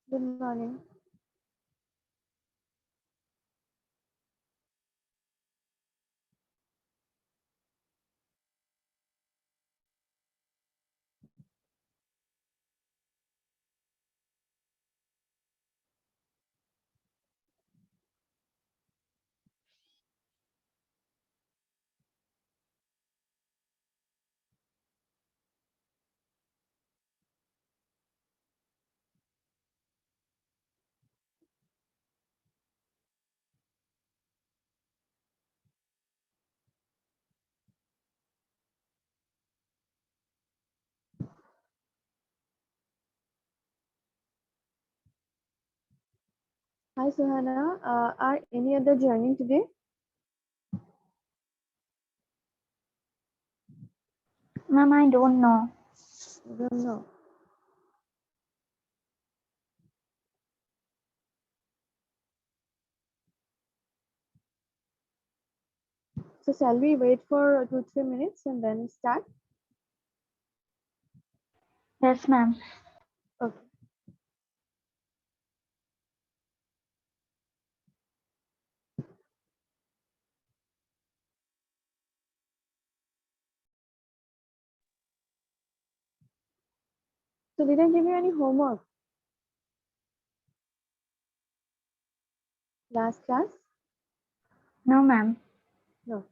Good morning. Hi, Suhana. Are any other joining today? Ma'am, I don't know. I don't know. So shall we wait for 2-3 minutes and then start? Yes, ma'am. Okay. So did I give you any homework last class? No, ma'am. No.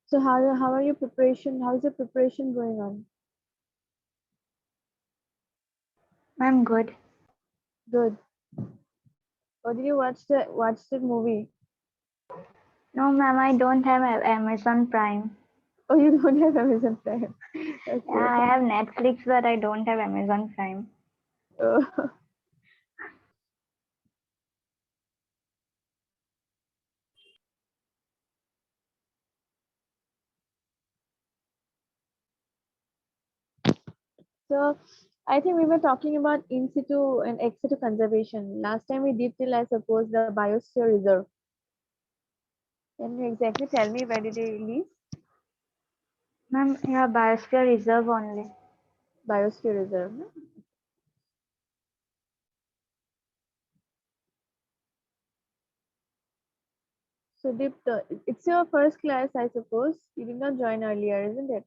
So how are your preparation? How is your preparation going on? Ma'am, good. Good. Or did you watch the movie? No, ma'am, I don't have Amazon Prime. Oh, you don't have Amazon Prime. Yeah, Okay. I have Netflix, but I don't have Amazon Prime. Oh, so I think we were talking about in situ and ex situ conservation. Last time we did till I suppose the biosphere reserve. Can you exactly tell me where did they release? Ma'am, yeah, Biosphere Reserve only. Biosphere reserve. No? So Deep, it's your first class, I suppose. You did not join earlier, isn't it?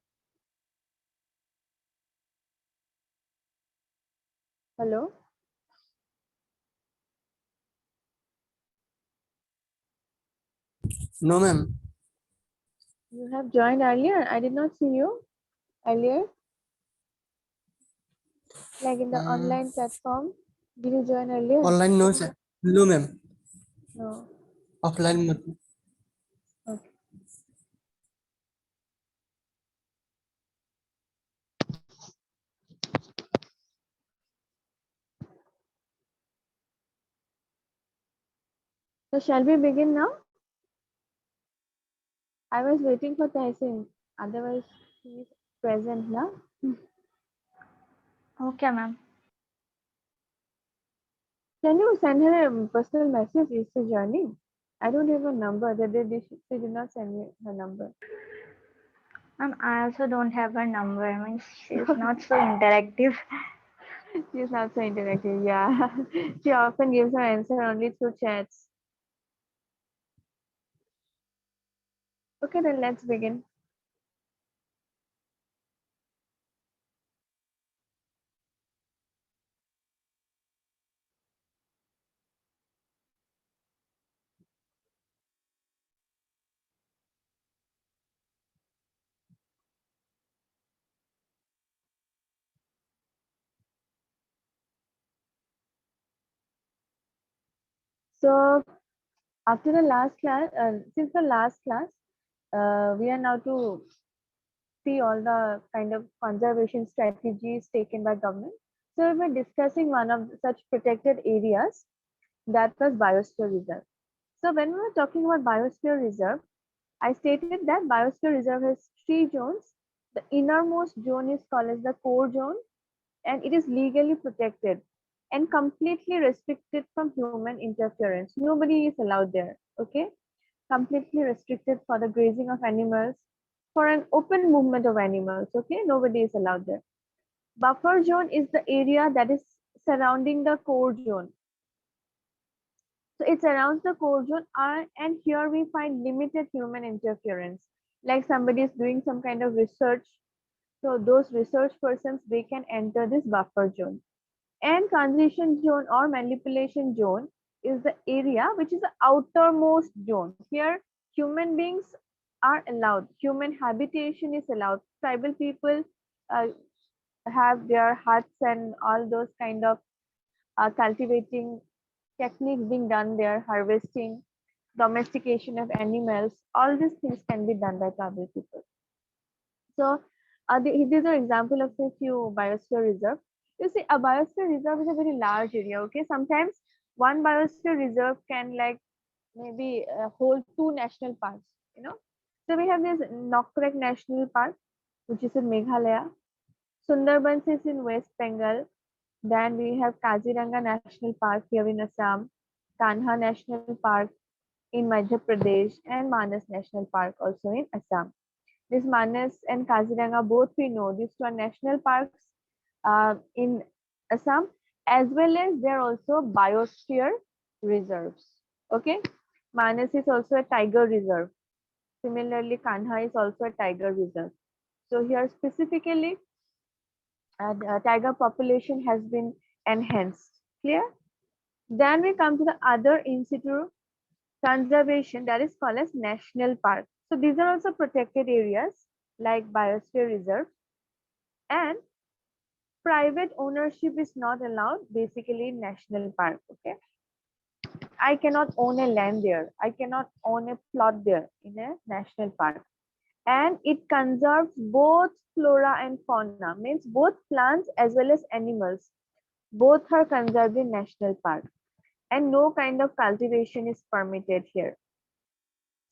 Hello? No, ma'am. You have joined earlier. I did not see you earlier, like in the Mm, online platform. Did you join earlier? Online no, sir. No, ma'am. No. Offline मत. Okay. So shall we begin now? I was waiting for Tehsin. Otherwise, he is present now. Okay, ma'am. Can you send her a personal message? Is she joining? I don't have a number. They did not send me her number. Ma'am, I also don't have her number. I mean, she's not so interactive. She's not so interactive. Yeah. She often gives her answer only through chats. Okay, then let's begin. So after the last class, since the last class, we are now to see all the kind of conservation strategies taken by government. So we were discussing one of such protected areas that was biosphere reserve. So when we were talking about biosphere reserve, I stated that biosphere reserve has three zones. The innermost zone is called as the core zone, and it is legally protected and completely restricted from human interference. Nobody is allowed there. Okay, completely restricted for the grazing of animals, for an open movement of animals. Okay, nobody is allowed there. Buffer zone is the area that is surrounding the core zone. So it surrounds the core zone, and here we find limited human interference. Like somebody is doing some kind of research, so those research persons, they can enter this buffer zone. And transition zone or manipulation zone is the area which is the outermost zone. Here human beings are allowed, human habitation is allowed. Tribal people uh, have their huts and all those kind of cultivating techniques being done there, harvesting, domestication of animals, all these things can be done by tribal people. So these are example of a few biosphere reserve. You see, a biosphere reserve is a very large area. Okay, sometimes one biosphere reserve can like maybe hold two national parks. You know, so we have this Nokrek National Park, which is in Meghalaya. Sundarbans is in West Bengal. Then we have Kaziranga National Park here in Assam, Kanha National Park in Madhya Pradesh, and Manas National Park also in Assam. This Manas and Kaziranga, both we know these two are national parks in Assam, as well as they are also biosphere reserves. Okay, Manas is also a tiger reserve. Similarly, Kanha is also a tiger reserve. So here specifically, the tiger population has been enhanced. Clear? Then we come to the other in situ conservation, that is called as national park. So these are also protected areas like biosphere reserve, and private ownership is not allowed basically in national park. Okay, I cannot own a land there, I cannot own a plot there in a national park. And it conserves both flora and fauna, means both plants as well as animals, both are conserved in national park, and no kind of cultivation is permitted here.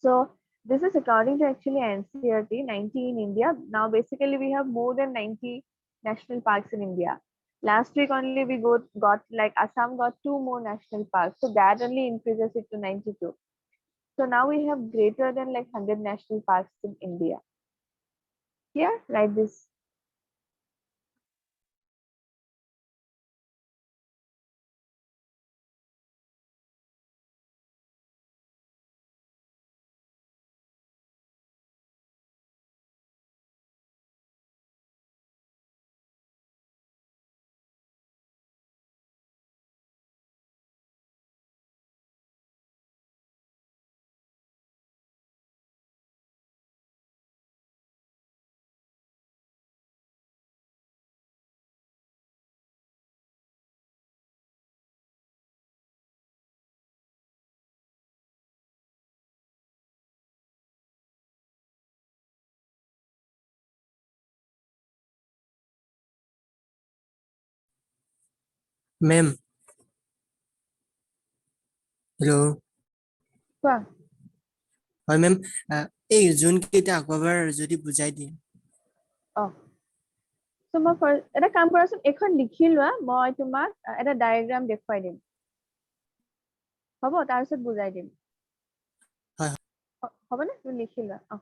So this is according to actually NCERT 90 in India. Now basically we have more than 90 national parks in India. Last week only we got like Assam got 2 more national parks. So that only increases it to 92. So now we have greater than like 100 national parks in India. Here, write this. Ma'am hello' কোৱা। হয় মেম এই যোনকেইটা আকৌ এবাৰ যদি বুজাই দিয়ে Oh, so মই first এটা কাম কৰাচোন, এখন লিখি লোৱা, মই তোমাক এটা ডায়েগ্ৰাম দেখুৱাই দিম। হ'ব, তাৰপিছত বুজাই দিম। হয় হ'বনে? তুমি লিখি লোৱা।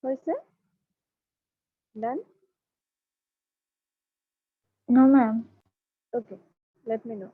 হৈছে? Done? No, ma'am. Okay, let me know.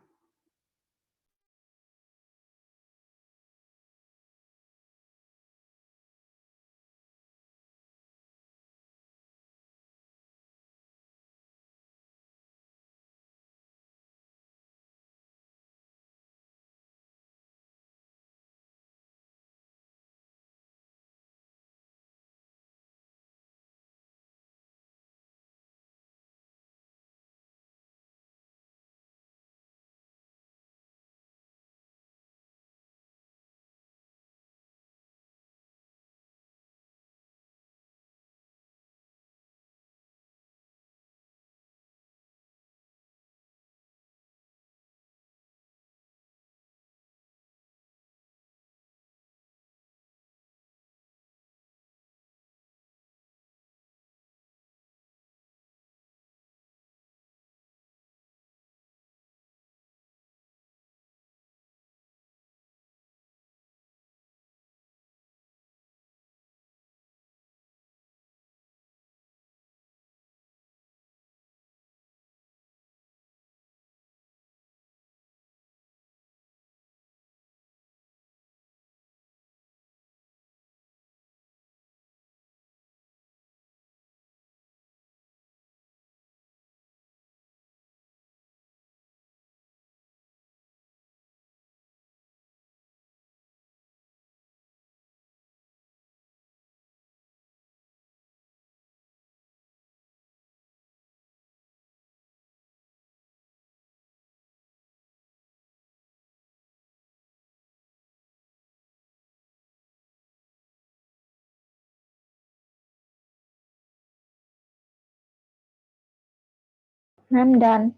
I'm done.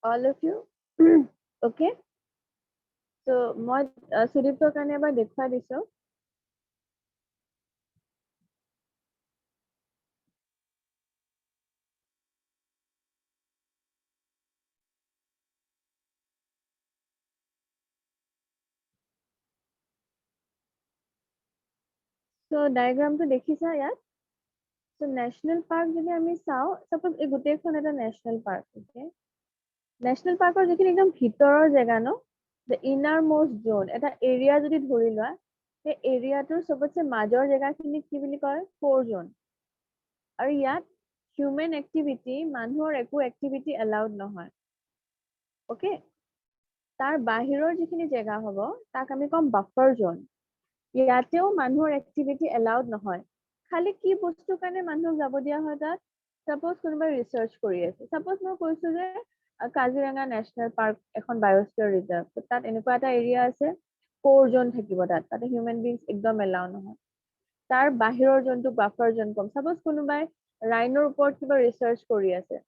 All of you? Okay? So, মই সুদীপ্তৰ কাৰণে এবাৰ দেখুৱাই দিছো। So, ডায়েগ্ৰামটো দেখিছা ইয়াত? So, নেশ্যনেল পাৰ্ক যদি আমি চাওঁ, suppose এই গোটেইখন এটা নেশ্যনেল পাৰ্ক, okay? নেশ্যনেল পাৰ্কৰ যিখিনি একদম ভিতৰৰ জেগা ন, the innermost zone, এটা এৰিয়া যদি ধৰি লোৱা, সেই এৰিয়াটোৰ চবতছে মাজৰ জেগাখিনিক কি বুলি কয়? core zone. আৰু ইয়াত হিউমেন এক্টিভিটি, মানুহৰ একো এক্টিভিটি এলাউড নহয়। অ'কে? তাৰ বাহিৰৰ যিখিনি জেগা হ'ব, তাক আমি ক'ম বাফাৰ জোন। ইয়াতেও মানুহৰ এক্টিভিটি এলাউড নহয়। খালি কি বস্তুৰ কাৰণে মানুহক যাব দিয়া হয় তাত? চাপ'জ কোনোবাই ৰিচাৰ্চ কৰি আছে। চাপ'জ মই কৈছো যে কাজিৰঙা নেশ্যনেল পাৰ্ক এখন বায়'স্ফিয়াৰ ৰিজাৰ্ভ। তাত এনেকুৱা এটা এৰিয়া আছে, কৰ জোন থাকিব তাত। তাতে হিউমেন বিংছ একদম এলাউ নহয়। তাৰ বাহিৰৰ যোনটো বাফাৰ জোন কম। চাপ'জ কোনোবাই ৰাইনৰ ওপৰত কিবা ৰিচাৰ্চ কৰি আছে।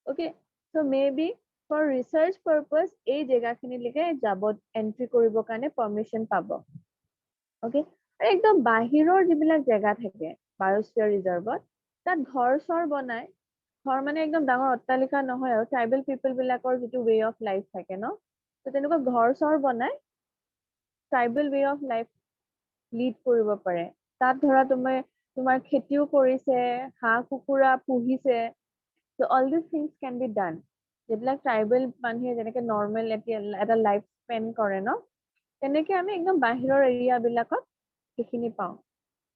Okay? So' may be for research purpose এই জেগাখিনিলৈকে যাব এন্ট্ৰি কৰিবৰ কাৰণে পাৰ্মিশ্যন পাব। অ'কে? আৰু একদম বাহিৰৰ যিবিলাক জেগা থাকে বায়'স্ফিয়াৰ ৰিজাৰ্ভত, তাত ঘৰ-চৰ বনাই, ঘৰ মানে একদম ডাঙৰ অট্টালিকা নহয় আৰু ট্ৰাইবেল পিপল বিলাকৰ যিটো ৱে অফ লাইফ থাকে ন, ত' তেনেকুৱা ঘৰ-চৰ বনাই tribal way of life lead কৰিব পাৰে। তাত ধৰা তোমাৰ খেতিও কৰিছে, হাঁহ-কুকুৰা পুহিছে। চ' অল দিছ থিংছ কেন বি ডান। যিবিলাক ট্ৰাইবেল মানুহে যেনেকে নৰ্মেল এটা লাইফ স্পেন কৰে ন, তেনেকে আমি একদম বাহিৰৰ এৰিয়া বিলাকত সেইখিনি পাওঁ।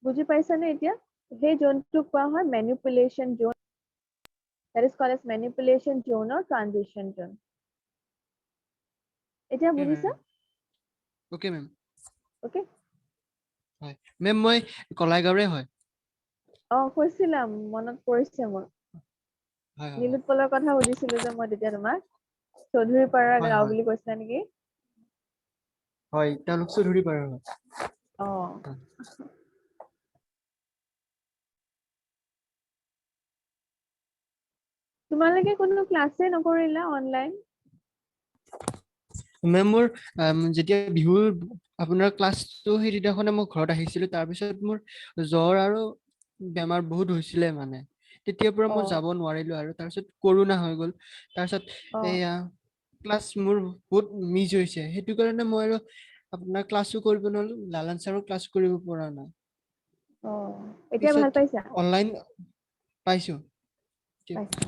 বুজি পাইছানে এতিয়া? সেই জোনটো কোৱা হয় manipulation zone. That is called as manipulation zone or transition zone. এতিয়া বুজিছা? ওকে মেম। ওকে? হয় মেম, মই কলাইগাঁৱৰে হয়। কৈছিলা, মনত পৰিছে মোৰ। হয় হয় নীলোৎপলৰ কথা সুধিছিলো যে মই তেতিয়া তোমাক। চৌধুৰীপাৰা হয় গাঁও হয় বুলি কৈছিলা নেকি? হয়, তেওঁলোক চৌধুৰীপাৰাৰ হয়। অ'। তোমালোকে কোনো ক্লাছে নকৰিলা অনলাইন? মেম, মোৰ যেতিয়া বিহুৰ আপোনাৰ ক্লাছটো সেইদিনাখনে মই ঘৰত আহিছিলো, তাৰপিছত মোৰ জ্বৰ আৰু বেমাৰ বহুত হৈছিলে মানে। তেতিয়াৰ পৰা মই যাব নোৱাৰিলো আৰু তাৰপিছত কৰোণা হৈ গ'ল। তাৰপিছত এয়া ক্লাছ মোৰ বহুত মিছ হৈছে। সেইটো কাৰণে মই আৰু আপোনাৰ ক্লাছো কৰিব নোৱাৰো, লালান ছাৰৰ ক্লাছ কৰিব পৰা নাই। এতিয়া ভাল পিছত পাইছা? অনলাইন পাইছো। পাইছা।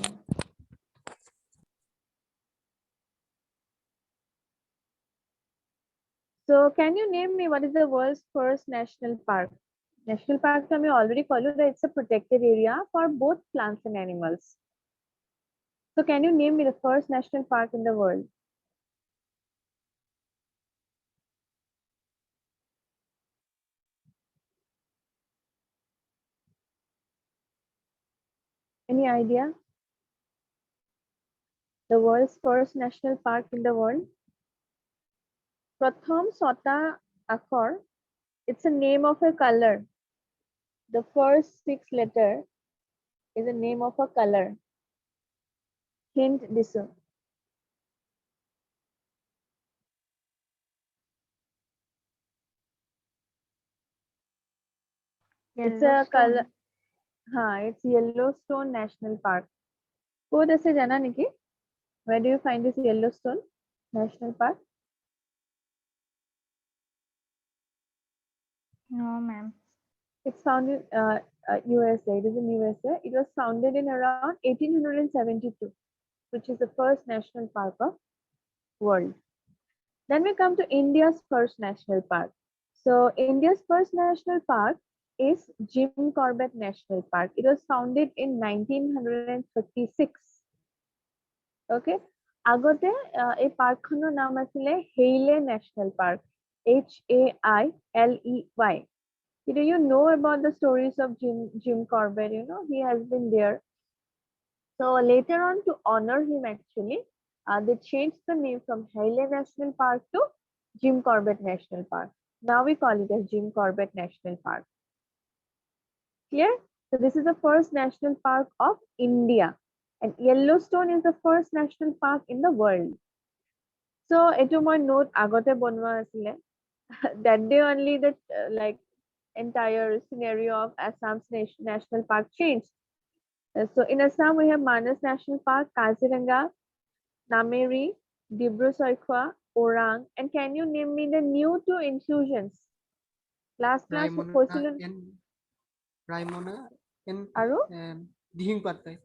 So can you name me what is the world's first national park? National park to I already called you that it's a protected area for both plants and animals. So can you name me the first national park in the world? Any idea? The world's first national park in the world? Pratham Sota Akhor. It's a name of a color. The first 6 letter is the name of a color. Hint this one. It's a color. It's Yellowstone National Park. Who does it jana niki? Where do you find this Yellowstone National Park? No, ma'am. It's found in USA. It is in USA. It was founded in around 1872, which is the first national park of world. Then we come to India's first national park. So India's first national park is Jim Corbett National Park. It was founded in 1936. Okay. Agote a park khano naam asile Hailey National Park. Hailey. Do you know about the stories of Jim Corbett? You know, he has been there. So later on, to honor him, actually, they changed the name from Hailey National Park to Jim Corbett National Park. Now we call it as Jim Corbett National Park. Clear? So this is the first national park of India, and Yellowstone is the first national park in the world. So etu moi note agote bonwa asile. That day only the like entire scenario of Assam's national park changed. So in Assam, we have Manas National Park, Kaziranga, Nameri, Dibru-Saikhowa, Orang, and can you name me the new 2 inclusions? Last class Raimona and Aru? Dihing Patkai.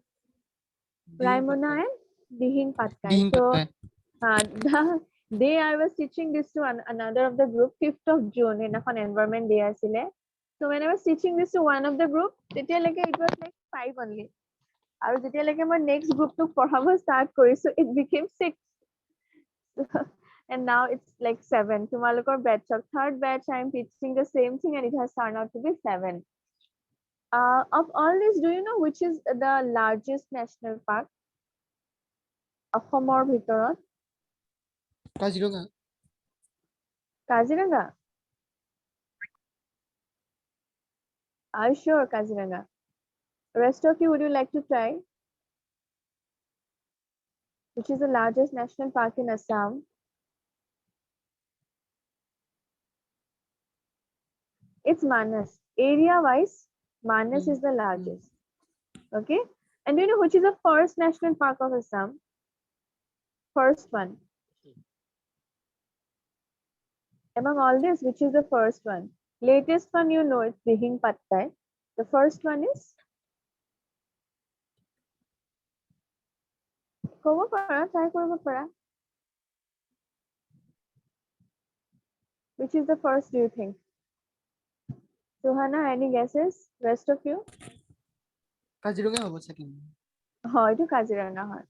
Raimona and Dihing Patkai. So the day I was teaching this to another of the group, 5th of June, in an environment day asile. So when I was teaching this to one of the group, it was like 5 only. আৰু যেতিয়ালৈকে মই next group to পঢ়াব start কৰিছো, it became 6. And now it's like 7. তোমালোকৰ batch of 3rd batch, I am teaching the same thing and it has turned out to be 7. Of all this, do you know which is the largest national park? অসমৰ ভিতৰত? Kaziranga. Kaziranga? Are you sure Kaziranga? Rest of you, would you like to try? Which is the largest national park in Assam? It's Manas. Area-wise, Manas is the largest. Okay? And do you know which is the first national park of Assam? First one. Among all this, which is the first one? Latest one, you know, it's Dihing Patkai. The first one is? Which is the first, do you think? Suhana, any guesses? Rest of you? Kaziranga hobo second. Itu Kaziranga hai.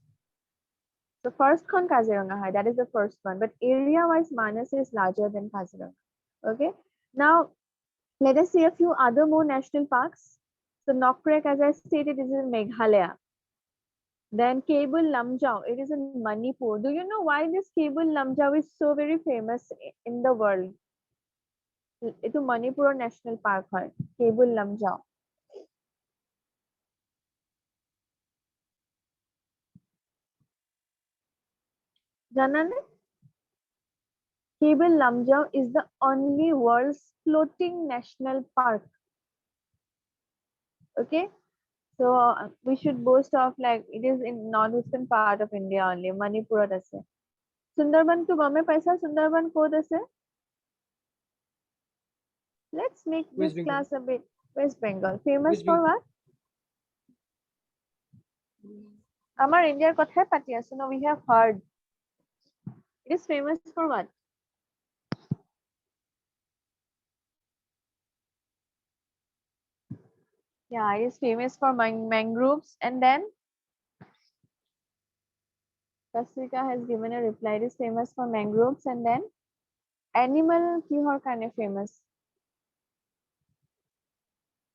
So first kon Kaziranga hai, that is the first one. But area-wise, Manas is larger than Kaziranga. Okay. Now, let us see a few other more national parks. So Nokrek, as I stated, is in Meghalaya. Then Cable Lamjau, it is in Manipur. Do you know why this Cable Lamjau is so very famous in the world? It's a Manipur National Park, Cable Lamjau. Janane? Cable Lamjau is the only world's floating national park. Okay, so we should boast of like it is in northeastern part of India only, Manipur ase. Sundarban to game paisa, Sundarban code ase? Let's make West this Bengal. class a bit. West Bengal. Famous West for Bengal. what? Amar India's কথাই পাতি আছো, no, we have heard. It is famous for what? Yeah, it is famous for mangroves. And then Kasrika has given a reply. It is famous for mangroves. And then animal kihor karone famous.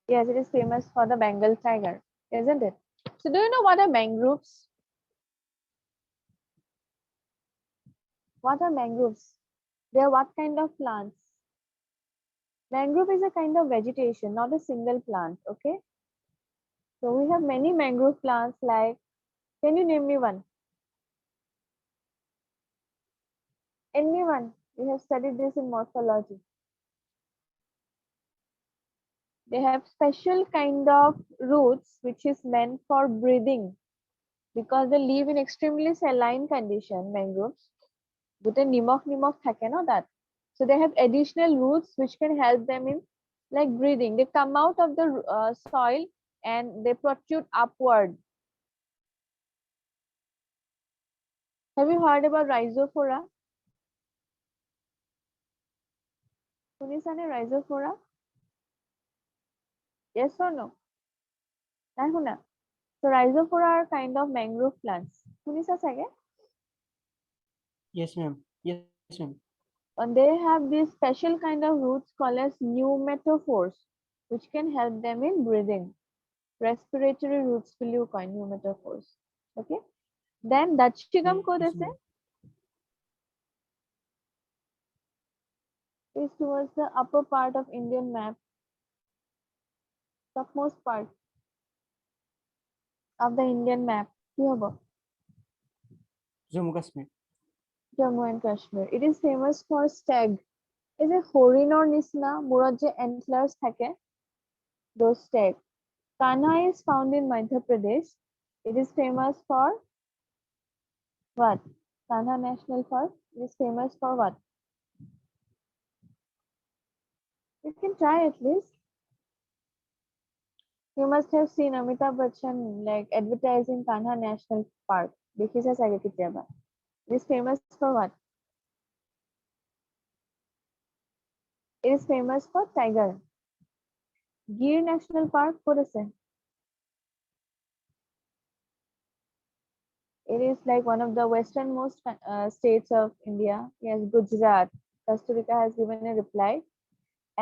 Yes, it is famous for the Bengal tiger, isn't it? So do you know what are mangroves? What are mangroves? They are what kind of plants? Mangrove is a kind of vegetation, not a single plant. Okay. So we have many mangrove plants like, can you name me one? Anyone? We have studied this in morphology. They have special kind of roots which is meant for breathing because they live in extremely saline condition, mangroves. Gote nimok থাকে no that. So they have additional roots which can help them in like breathing. They come out of the soil and they protrude upward. Have you heard about rhizophora? শুনিছানে rhizophora? Yes or no? নাই শুনা? So rhizophora are kind of mangrove plants. শুনিছা চাগে? Yes, ma'am. Yes, ma'am. And they have this special kind of roots called as pneumatophores, which can help them in breathing. Respiratory roots will you coin pneumatophores. Okay. Then Dachigam Yes, code ma'am. is towards the upper part of Indian map, topmost part of the Indian map. কি হব? Jammu Kashmir. Jammu and Kashmir. It is famous for stag. Is a হরিণৰ নিচিনা মূৰত যে antlers থাকে, those stag. Kanha is found in Madhya Pradesh. It is famous for what? Kanha National Park is famous for what? You can try at least. You must have seen Amitabh Bachchan like advertising Kanha National Park. দেখিছা চাগে কেতিয়াবা. It is famous for what? It is famous for tiger. Gir National Park ক'ত আছে? It is like one of the westernmost states of India. Yes, Gujarat. Kasturika has given a reply.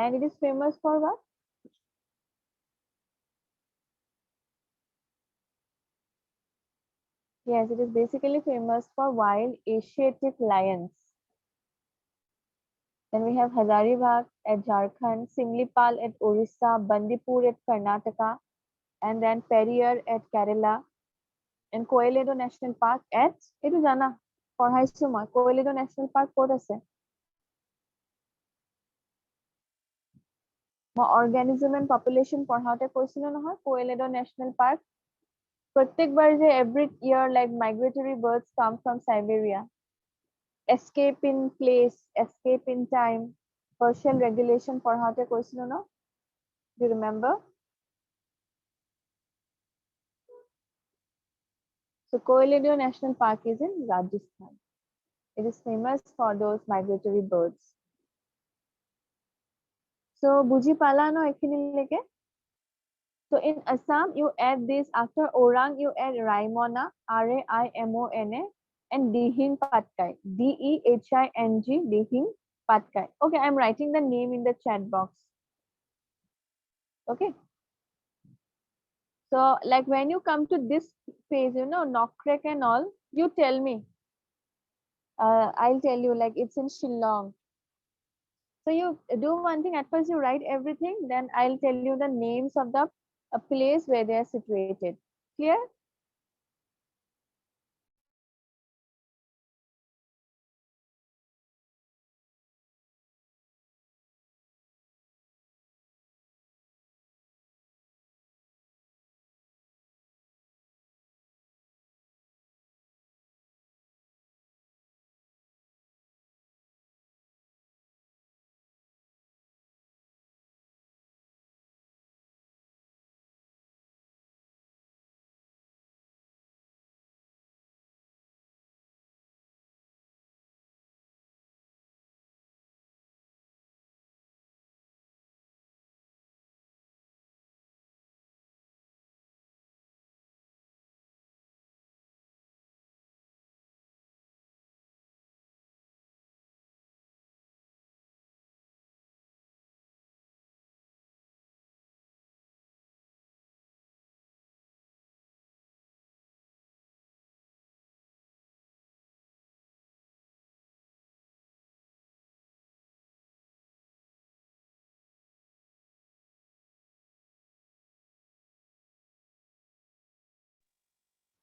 And it is famous for what? Yes, it is basically famous for wild Asiatic lions. Then we have Hazaribagh at Jharkhand, Simlipal at Orissa, Bandipur at Karnataka, and then Periyar at Kerala, and Koeledo National Park at এইটো জানা পঢ়াইছো মই Koeledo National Park ক'ত আছে? মই organism and population পঢ়াওতে কৈছিলো নহয় Koeledo National Park প্ৰত্যেকবাৰ যে every year like migratory birds come from Siberia. Escape in place, escape in time, partial regulation পঢ়াওতে কৈছিলো ন? Do you remember? So Koeledo National Park is in Rajasthan. It is famous for those migratory birds. So বুজি পালা ন এখিনিলৈকে? So in Assam, you add this after Orang, you add Raimona, Raimona, and Dihing Patkai, Dehing, Dihing Patkai. Okay, I'm writing the name in the chat box. Okay. So like when you come to this phase, you know, Nokrek and all, you tell me. I'll tell you like it's in Shillong. So you do one thing, at first you write everything, then I'll tell you the names of the place where they are situated. Clear?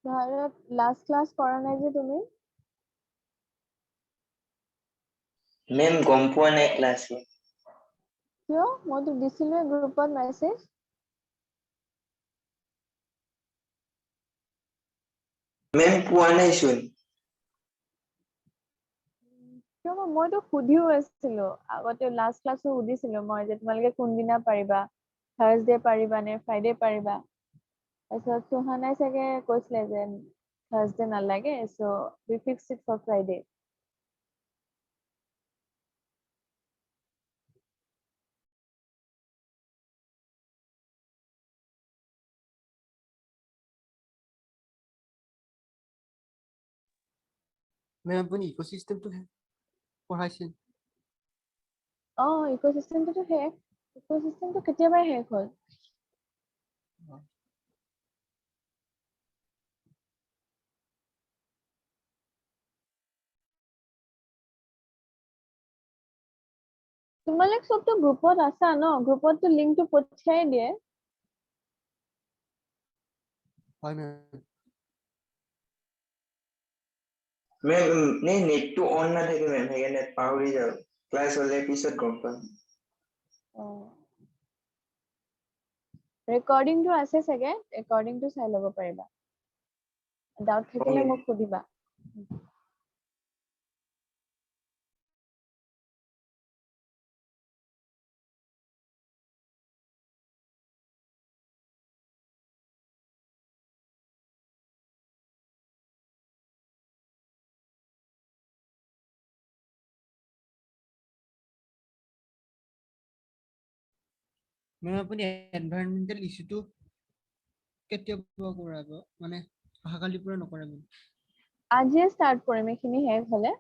Last class কৰা নাই যে তুমি? মেম গম পোৱা নাই ক্লাছে। কিয়? মইতো দিছিলোৱে গ্ৰুপত মেছেজ। মেম পোৱা নাই চোন। কিয় মইতো সুধিও আছিলো আগতে, লাষ্ট ক্লাছো সুধিছিলো মই যে তোমালোকে কোনদিনা পাৰিবা, থাৰ্ছডে পাৰিবা নে ফ্ৰাইডে পাৰিবা। তাৰপিছত সুহানাই চাগে কৈছিলে যে থাৰ্ছডে নালাগে, so' we fix it for Friday. Ma'am আপুনি ইক'চিষ্টেমটো পঢ়াইছিল? ইক'চিষ্টেমটোতো শেষ, ইক'চিষ্টেমটো কেতিয়াবাই শেষ হ'ল। তোমালোক চবতো গ্ৰুপত আছা ন? গ্ৰুপততো লিংকটো পঠিয়াই দিয়ে। হয় মেম। মেম নেটটো অন নাথাকে মেম, সেইকাৰণে পাহৰি যাওঁ। ক্লাছ হ'লে পিছত গম পাম। ৰেকৰ্ডিংটো আছে চাগে, ৰেকৰ্ডিংটো চাই ল'ব পাৰিবা। ডাউট থাকিলে মোক সুধিবা। মেম আপুনি এনভাইৰনমেন্টেল ইছ্যুটো কেতিয়া কৰাব? মানে অহাকালিৰ পৰা নকৰাব? আজিয়ে ষ্টাৰ্ট কৰিম এইখিনি শেষ হ'লে।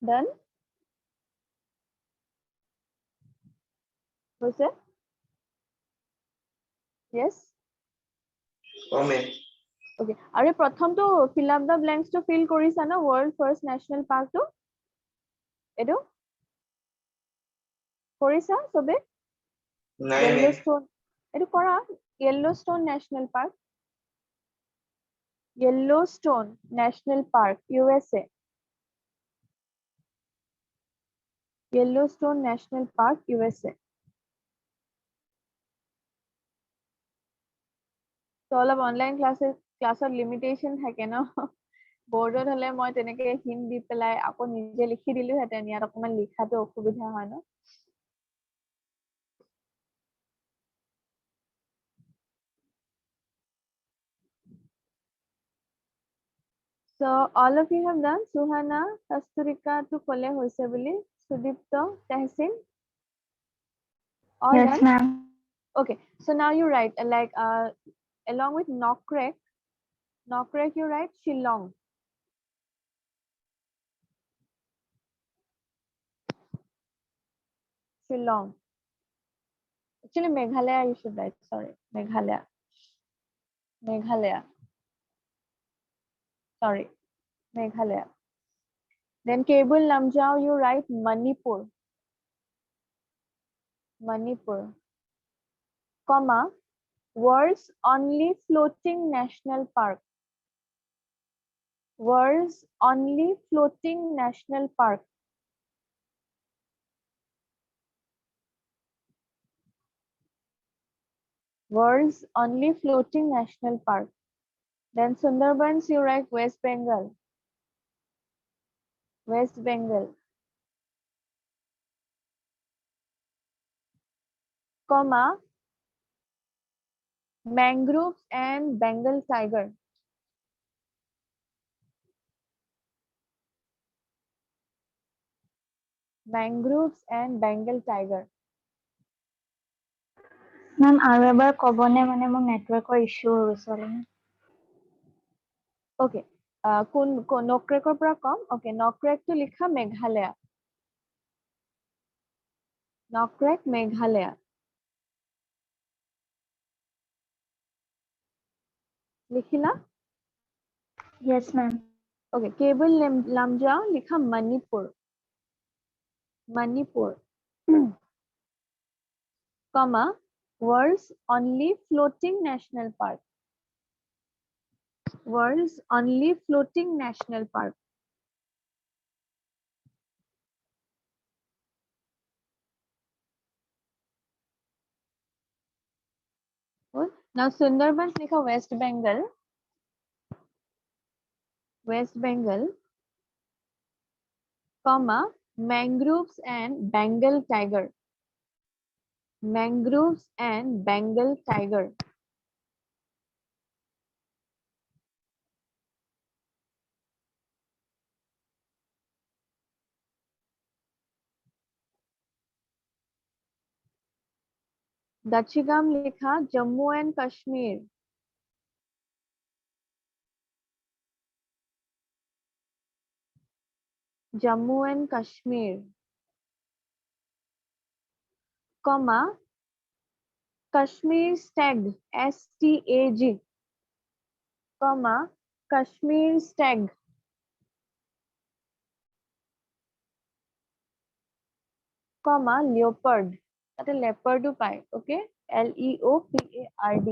Done? Was it? Yes? Oh, ma'am. Okay. Are pratham to fill up the blanks to fill korisa na world first national park to? Edo? Korisa sobe? Nine, ma'am. Yellowstone. Edo kora? Yellowstone National Park. Yellowstone National Park, USA. Yellowstone National Park, USA. So all of online class limitation থাকে ন boardত হলে মই তেনেকে hint দি পেলাই আকৌ নিজে লিখি দিলো হেতেন ইয়াত অকমান লিখাটো অসুবিধা হয় ন So all of you have done. Suhana, Kasturika to kole hoise boli. Sudipto, Tehsin. All Yes, done. ma'am. Okay. So now you write like along with Nokrek you write Shillong. Shillong. Actually, Meghalaya you should write. Sorry, Meghalaya. Meghalaya. Sorry, Meghalaya. Then Cable Lamjao you write Manipur. Manipur. Comma. World's only floating national park. World's only floating national park. World's only floating national park. Then Sundarbans you write West Bengal. West Bengal. Comma. Mangroves and Bengal tiger. Mangroves and Bengal tiger. Ma'am, আৰু এবাৰ ক'বনে মানে মোৰ নেটৱৰ্কৰ issue হৈ গৈছে অলপমান। Okay. কোন নক্ৰেকৰ পৰা কম okay নক্ৰেকটো লিখা Meghalaya Nokrek Meghalaya লিখিলা Yes, ma'am. okay কেবল লামজাও লিখা Manipur Manipur comma world's only floating national park world's only floating national park Good. Now Sundarbans likha West Bengal comma mangroves and Bengal tiger mangroves and Bengal tiger Dachigam likha Jammu and Kashmir Jammu and Kashmir comma Kashmir stag STAG comma Kashmir stag comma leopard তাতে leopard ও পায় okay LEOPARD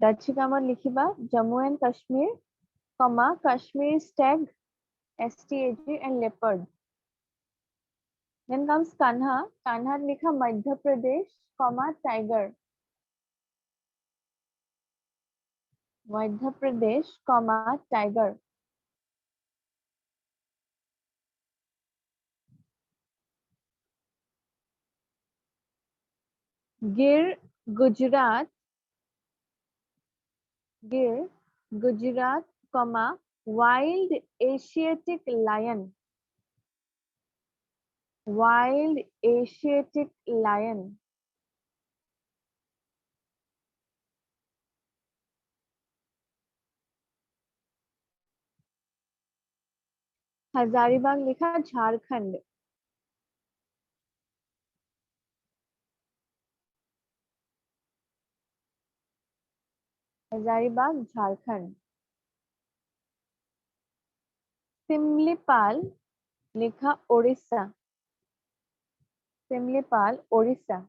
Dachigam লিখিবা Jammu and Kashmir comma Kashmir stag STAG and leopard then comes Kanha likha Madhya Pradesh comma tiger Madhya Pradesh comma tiger Gir Gujarat comma wild Asiatic lion Hazaribagh लिखा झारखंड। हजारीबाग झारखंड। सिमलीपाल लिखा Orissa. Similipal Orissa.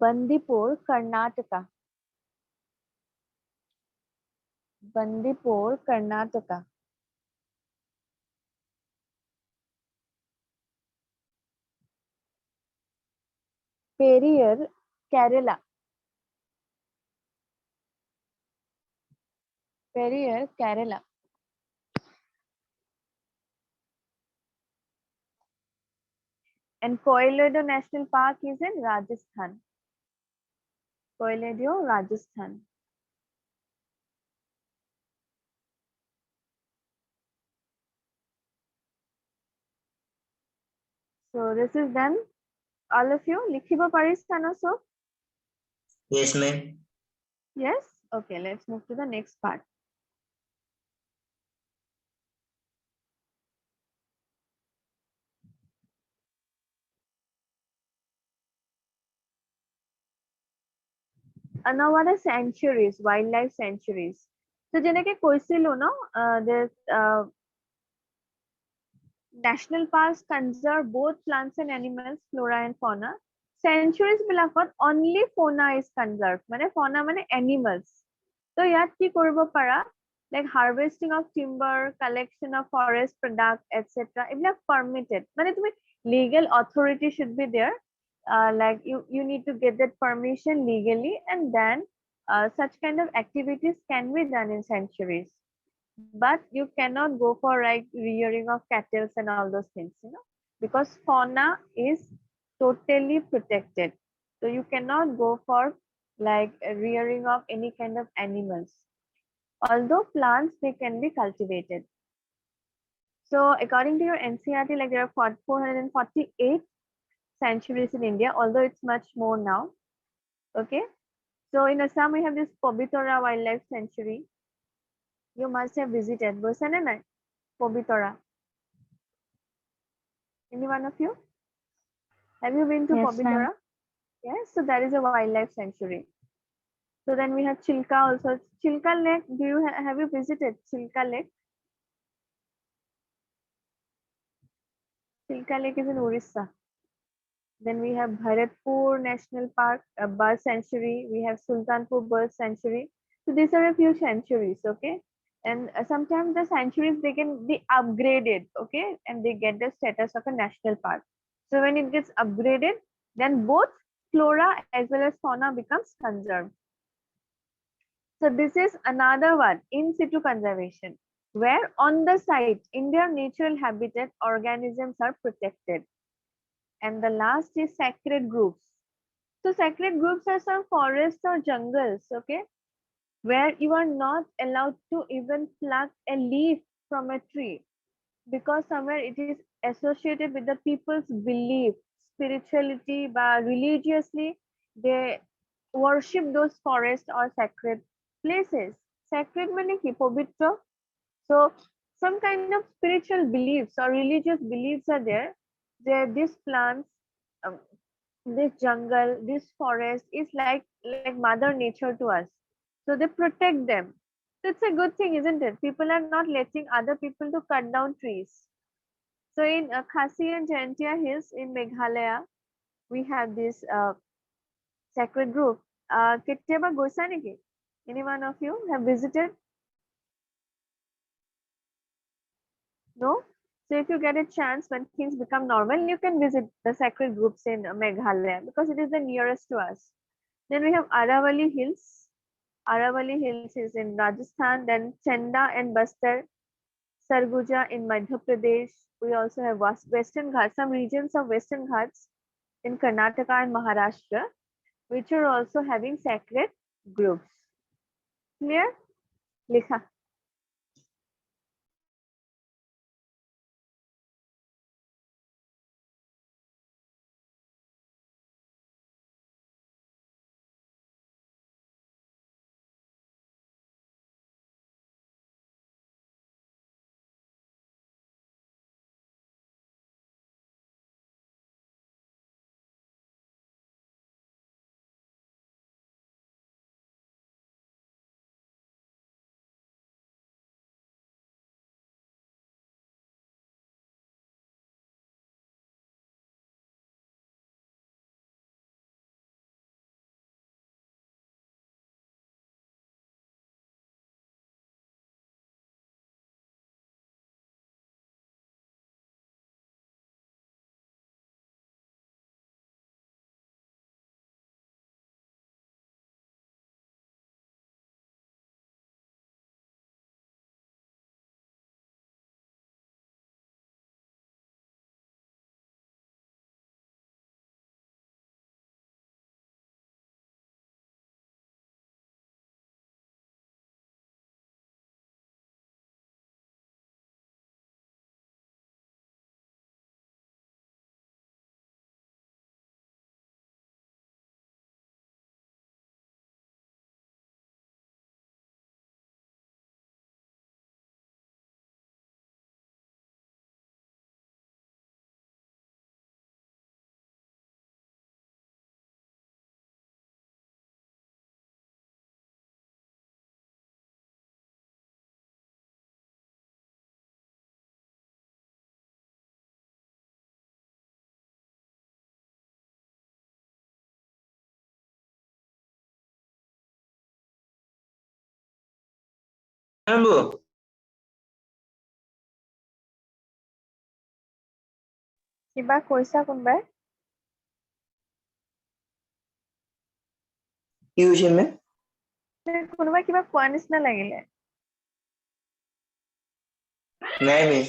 Bandipur Karnataka. Bandipur Karnataka. Periyar Kerala. Periyar Kerala. And Koiledo National Park is in Rajasthan. Koiledo, Rajasthan. So this is done. All of you, likhibo paristhana so? Yes, ma'am. Yes? Okay, let's move to the next part. Now what are sanctuaries, wildlife sanctuaries? So jeneke koisilu no, this national parks conserve both plants and animals, flora and fauna. Sanctuaries bilakot only fauna is conserved. Mane fauna mane animals. So yat ki koribo para? Like harvesting of timber, collection of forest product, etc. It's permitted. Mane tumi legal authority should be there. Like you need to get that permission legally, and then such kind of activities can be done in sanctuaries. But you cannot go for like rearing of cattle and all those things, because fauna is totally protected. So you cannot go for like rearing of any kind of animals. Although plants, they can be cultivated. So according to your NCERT, like there are 448 sanctuaries in India, although it's much more now. Okay. So in Assam, we have this Pobitora Wildlife Sanctuary. You must have visited. Pobitora. Any one of you? Have you been to Yes, Pobitora? ma'am. Yes. So that is a wildlife sanctuary. So then we have Chilka also. Chilka Lake. Do you have you visited Chilka Lake? Chilka Lake is in Orissa. Then we have Bharatpur National Park, a bird sanctuary. We have Sultanpur Bird Sanctuary. So these are a few sanctuaries, okay? And sometimes the sanctuaries, they can be upgraded, okay? And they get the status of a national park. So when it gets upgraded, then both flora as well as fauna becomes conserved. So this is another one, in situ conservation, where on the site, in their natural habitat, organisms are protected. And the last is sacred groups. So sacred groups are some forests or jungles, okay, where you are not allowed to even pluck a leaf from a tree, because somewhere it is associated with the people's belief, spirituality, but religiously they worship those forests or sacred places. Sacred meaning ki pavitra. So some kind of spiritual beliefs or religious beliefs are there. These plants, um, this jungle, this forest is like mother nature to us. So they protect them. So it's a good thing, isn't it? People are not letting other people to cut down trees. So in Khasi and Jaintia Hills in Meghalaya, we have this sacred group. Ketyaba গৈছা নেকি? Any one of you have visited? No? So if you get a chance, when things become normal, you can visit the sacred groups in Meghalaya because it is the nearest to us. Then we have Aravali Hills. Aravali Hills is in Rajasthan. Then Chenda and Bastar, Sarguja in Madhya Pradesh. We also have Western Ghats, some regions of Western Ghats in Karnataka and Maharashtra, which are also having sacred groups. Clear? Likha. Ambo. কিবা কৈছা কোনবাই? কি হৈছে মে? কোনোবাই কিবা কোৱা নিচিনা লাগিলে। নাই মে।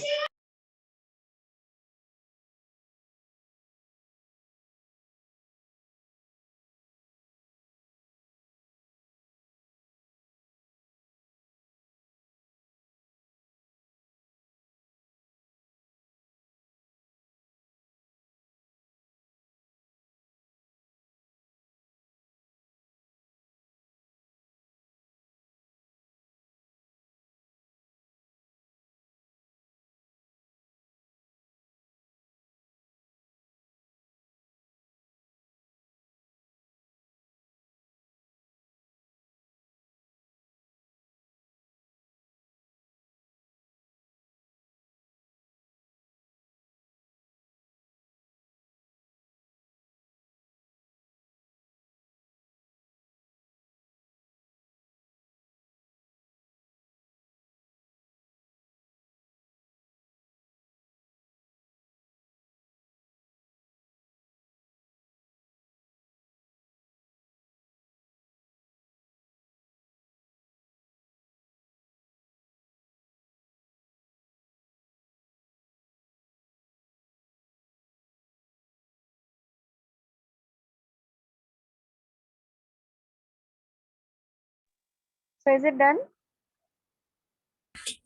So is it done?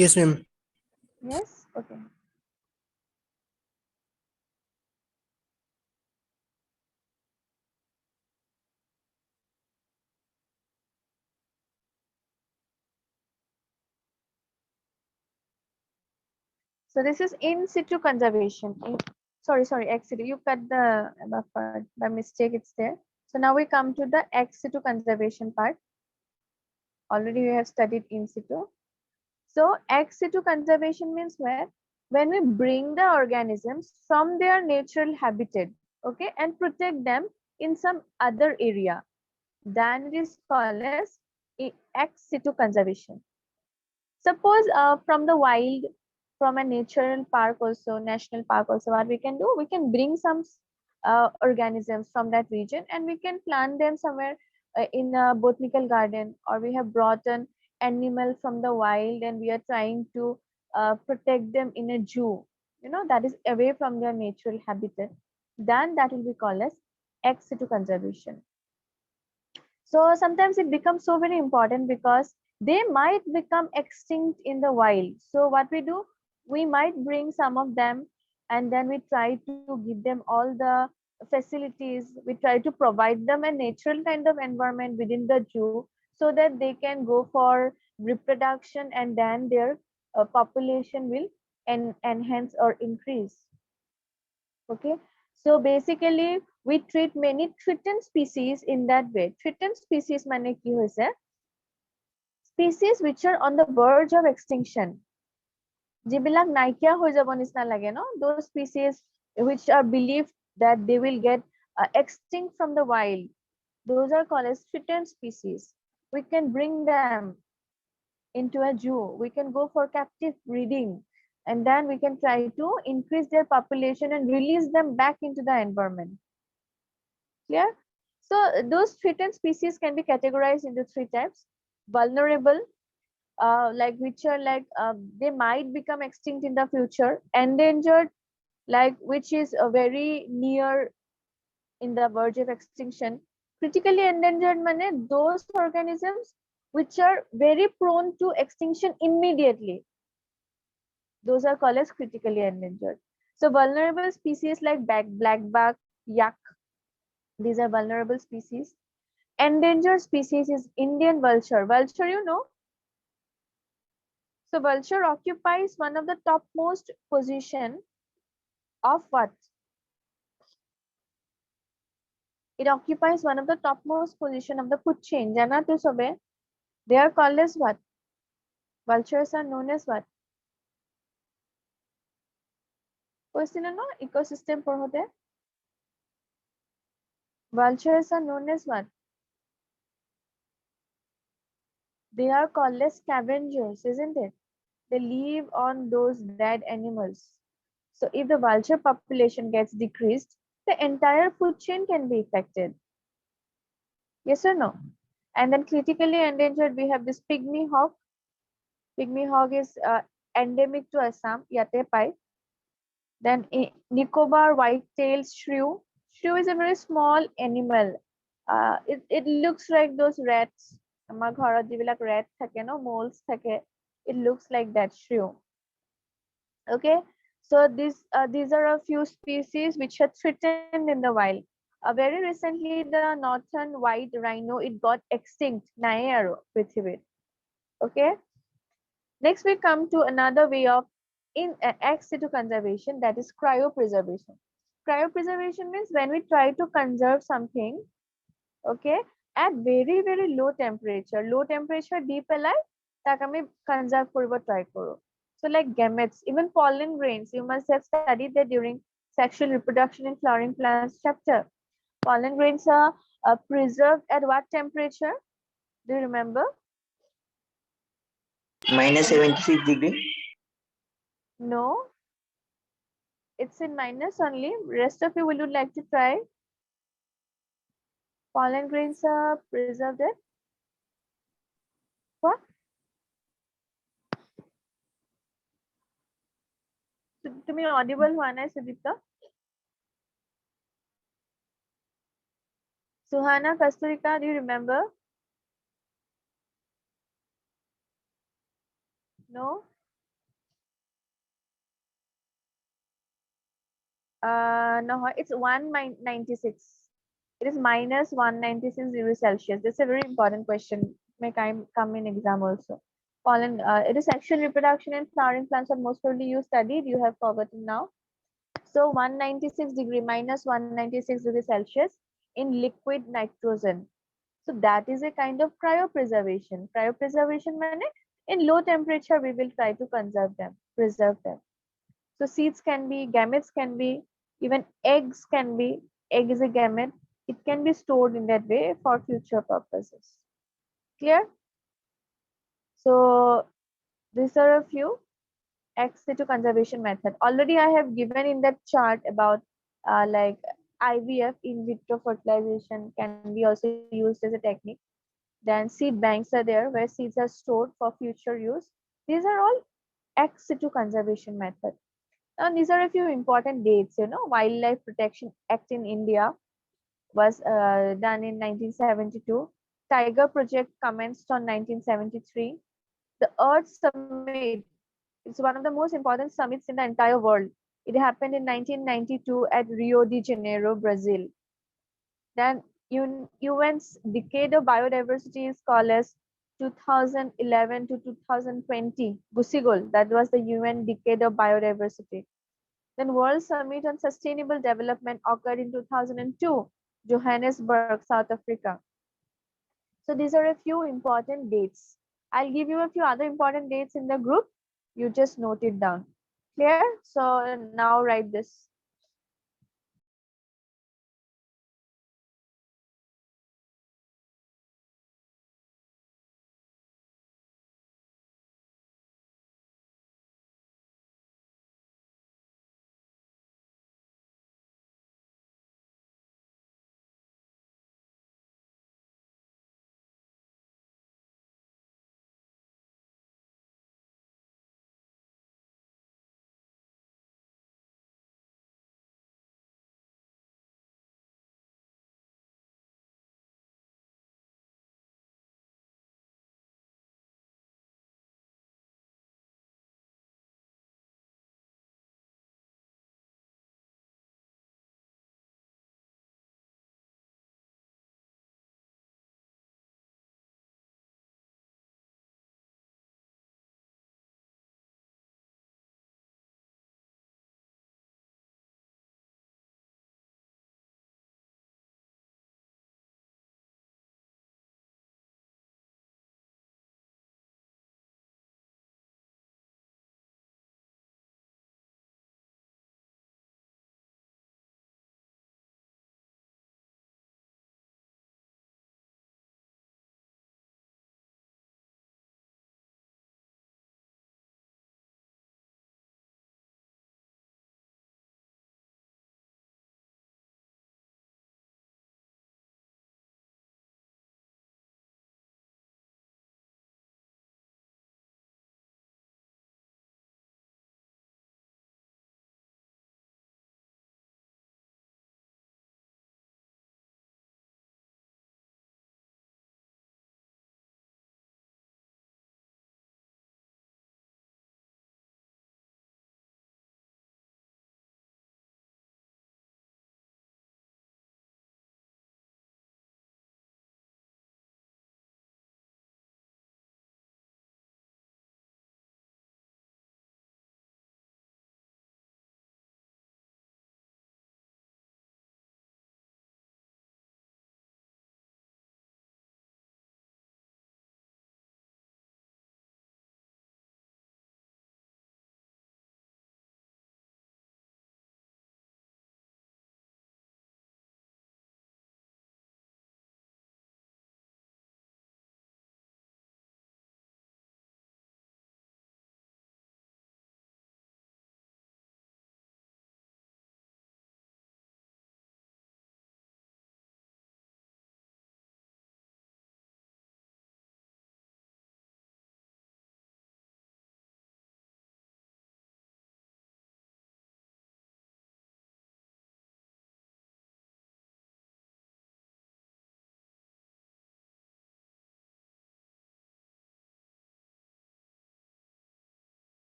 Yes, ma'am. Yes? Okay. So this is in situ conservation. Sorry, ex situ. You cut the above part by mistake. It's there. So now we come to the ex situ conservation part. Already we have studied in situ. So ex situ conservation means where when we bring the organisms from their natural habitat, okay, and protect them in some other area, then it is called as ex situ conservation. Suppose from the wild, from a natural park also, national park also, what we can do, we can bring some organisms from that region and we can plant them somewhere in a botanical garden, or we have brought an animal from the wild and we are trying to protect them in a zoo, that is away from their natural habitat, then that will be called as ex situ conservation. So sometimes it becomes so very important because they might become extinct in the wild. So what we do, we might bring some of them and then we try to give them all the facilities. We try to provide them a natural kind of environment within the zoo so that they can go for reproduction and then their population will enhance or increase. Okay, so basically we treat many threatened species in that way. Threatened species mane ki hoise? Species which are on the verge of extinction. Jibilak naikia hoi jabo nisna lage, no? Those species which are believed that they will get extinct from the wild, those are called as threatened species. We can bring them into a zoo. We can go for captive breeding, and then we can try to increase their population and release them back into the environment. Clear? So those threatened species can be categorized into three types: vulnerable, like which are like they might become extinct in the future; endangered, like which is very near in the verge of extinction; critically endangered, mane those organisms which are very prone to extinction immediately. Those are called as critically endangered. So vulnerable species like blackback, yak, these are vulnerable species. Endangered species is Indian vulture. Vulture, you know. So vulture occupies one of the topmost position of what? It occupies one of the topmost position of the food chain. Jana to sobe. They are called as what? Vultures are known as what? Question no? Ecosystem porhote. Vultures are known as what? They are called as scavengers, isn't it? They live on those dead animals. So if the vulture population gets decreased, the entire food chain can be affected. Yes or no? And then critically endangered, we have this pygmy hawk. Pygmy hawk is endemic to Assam, yate pai. Then Nicobar white-tailed shrew. Shrew is a very small animal. It looks like those rats. আমাৰ ঘৰত যিবিলাক rat থাকে ন, moles থাকে. It looks like that shrew. Okay, so these are a few species which are threatened in the wild. Very recently, the northern white rhino, it got extinct. নাই আৰু পৃথিৱীত. Okay. Next, we come to another way of ex situ conservation, that is cryopreservation. Cryopreservation means when we try to conserve something, okay, at very, very low temperature. Low temperature di pelai tak ami conserve koribo try koro. So like gametes, even pollen grains, you must have studied that during sexual reproduction in flowering plants chapter. Pollen grains are preserved at what temperature? Do you remember? minus 76 degree. No, it's in minus only. Rest of you, will you like to try? Pollen grains are preserved at what? তুমি audible হোৱা নাই Sudipta? Suhana, Kasturika, do you remember? No? No, it's 196. It is minus 196 degrees Celsius. This is a very important question. May come in exam also. Pollen, it is sexual reproduction in flowering plants are most probably you studied. You have forgotten now. So 196 degree minus 196 degrees Celsius in liquid nitrogen. So that is a kind of cryopreservation. Cryopreservation means in low temperature we will try to conserve them, preserve them. So seeds can be, gametes can be, even eggs can be. Egg is a gamete. It can be stored in that way for future purposes. Clear? So these are a few ex situ conservation method. Already I have given in that chart about like IVF, in vitro fertilization, can be also used as a technique. Then seed banks are there where seeds are stored for future use. These are all ex situ conservation method. Now these are a few important dates. Wildlife Protection Act in India was done in 1972. Tiger Project commenced on 1973. The Earth Summit, it's one of the most important summits in the entire world. It happened in 1992 at Rio de Janeiro, Brazil. Then UN's Decade of Biodiversity is called as 2011 to 2020. Gusigol, that was the UN Decade of Biodiversity. Then World Summit on Sustainable Development occurred in 2002, Johannesburg, South Africa. So these are a few important dates. I'll give you a few other important dates in the group. You just note it down. Clear? So now write this.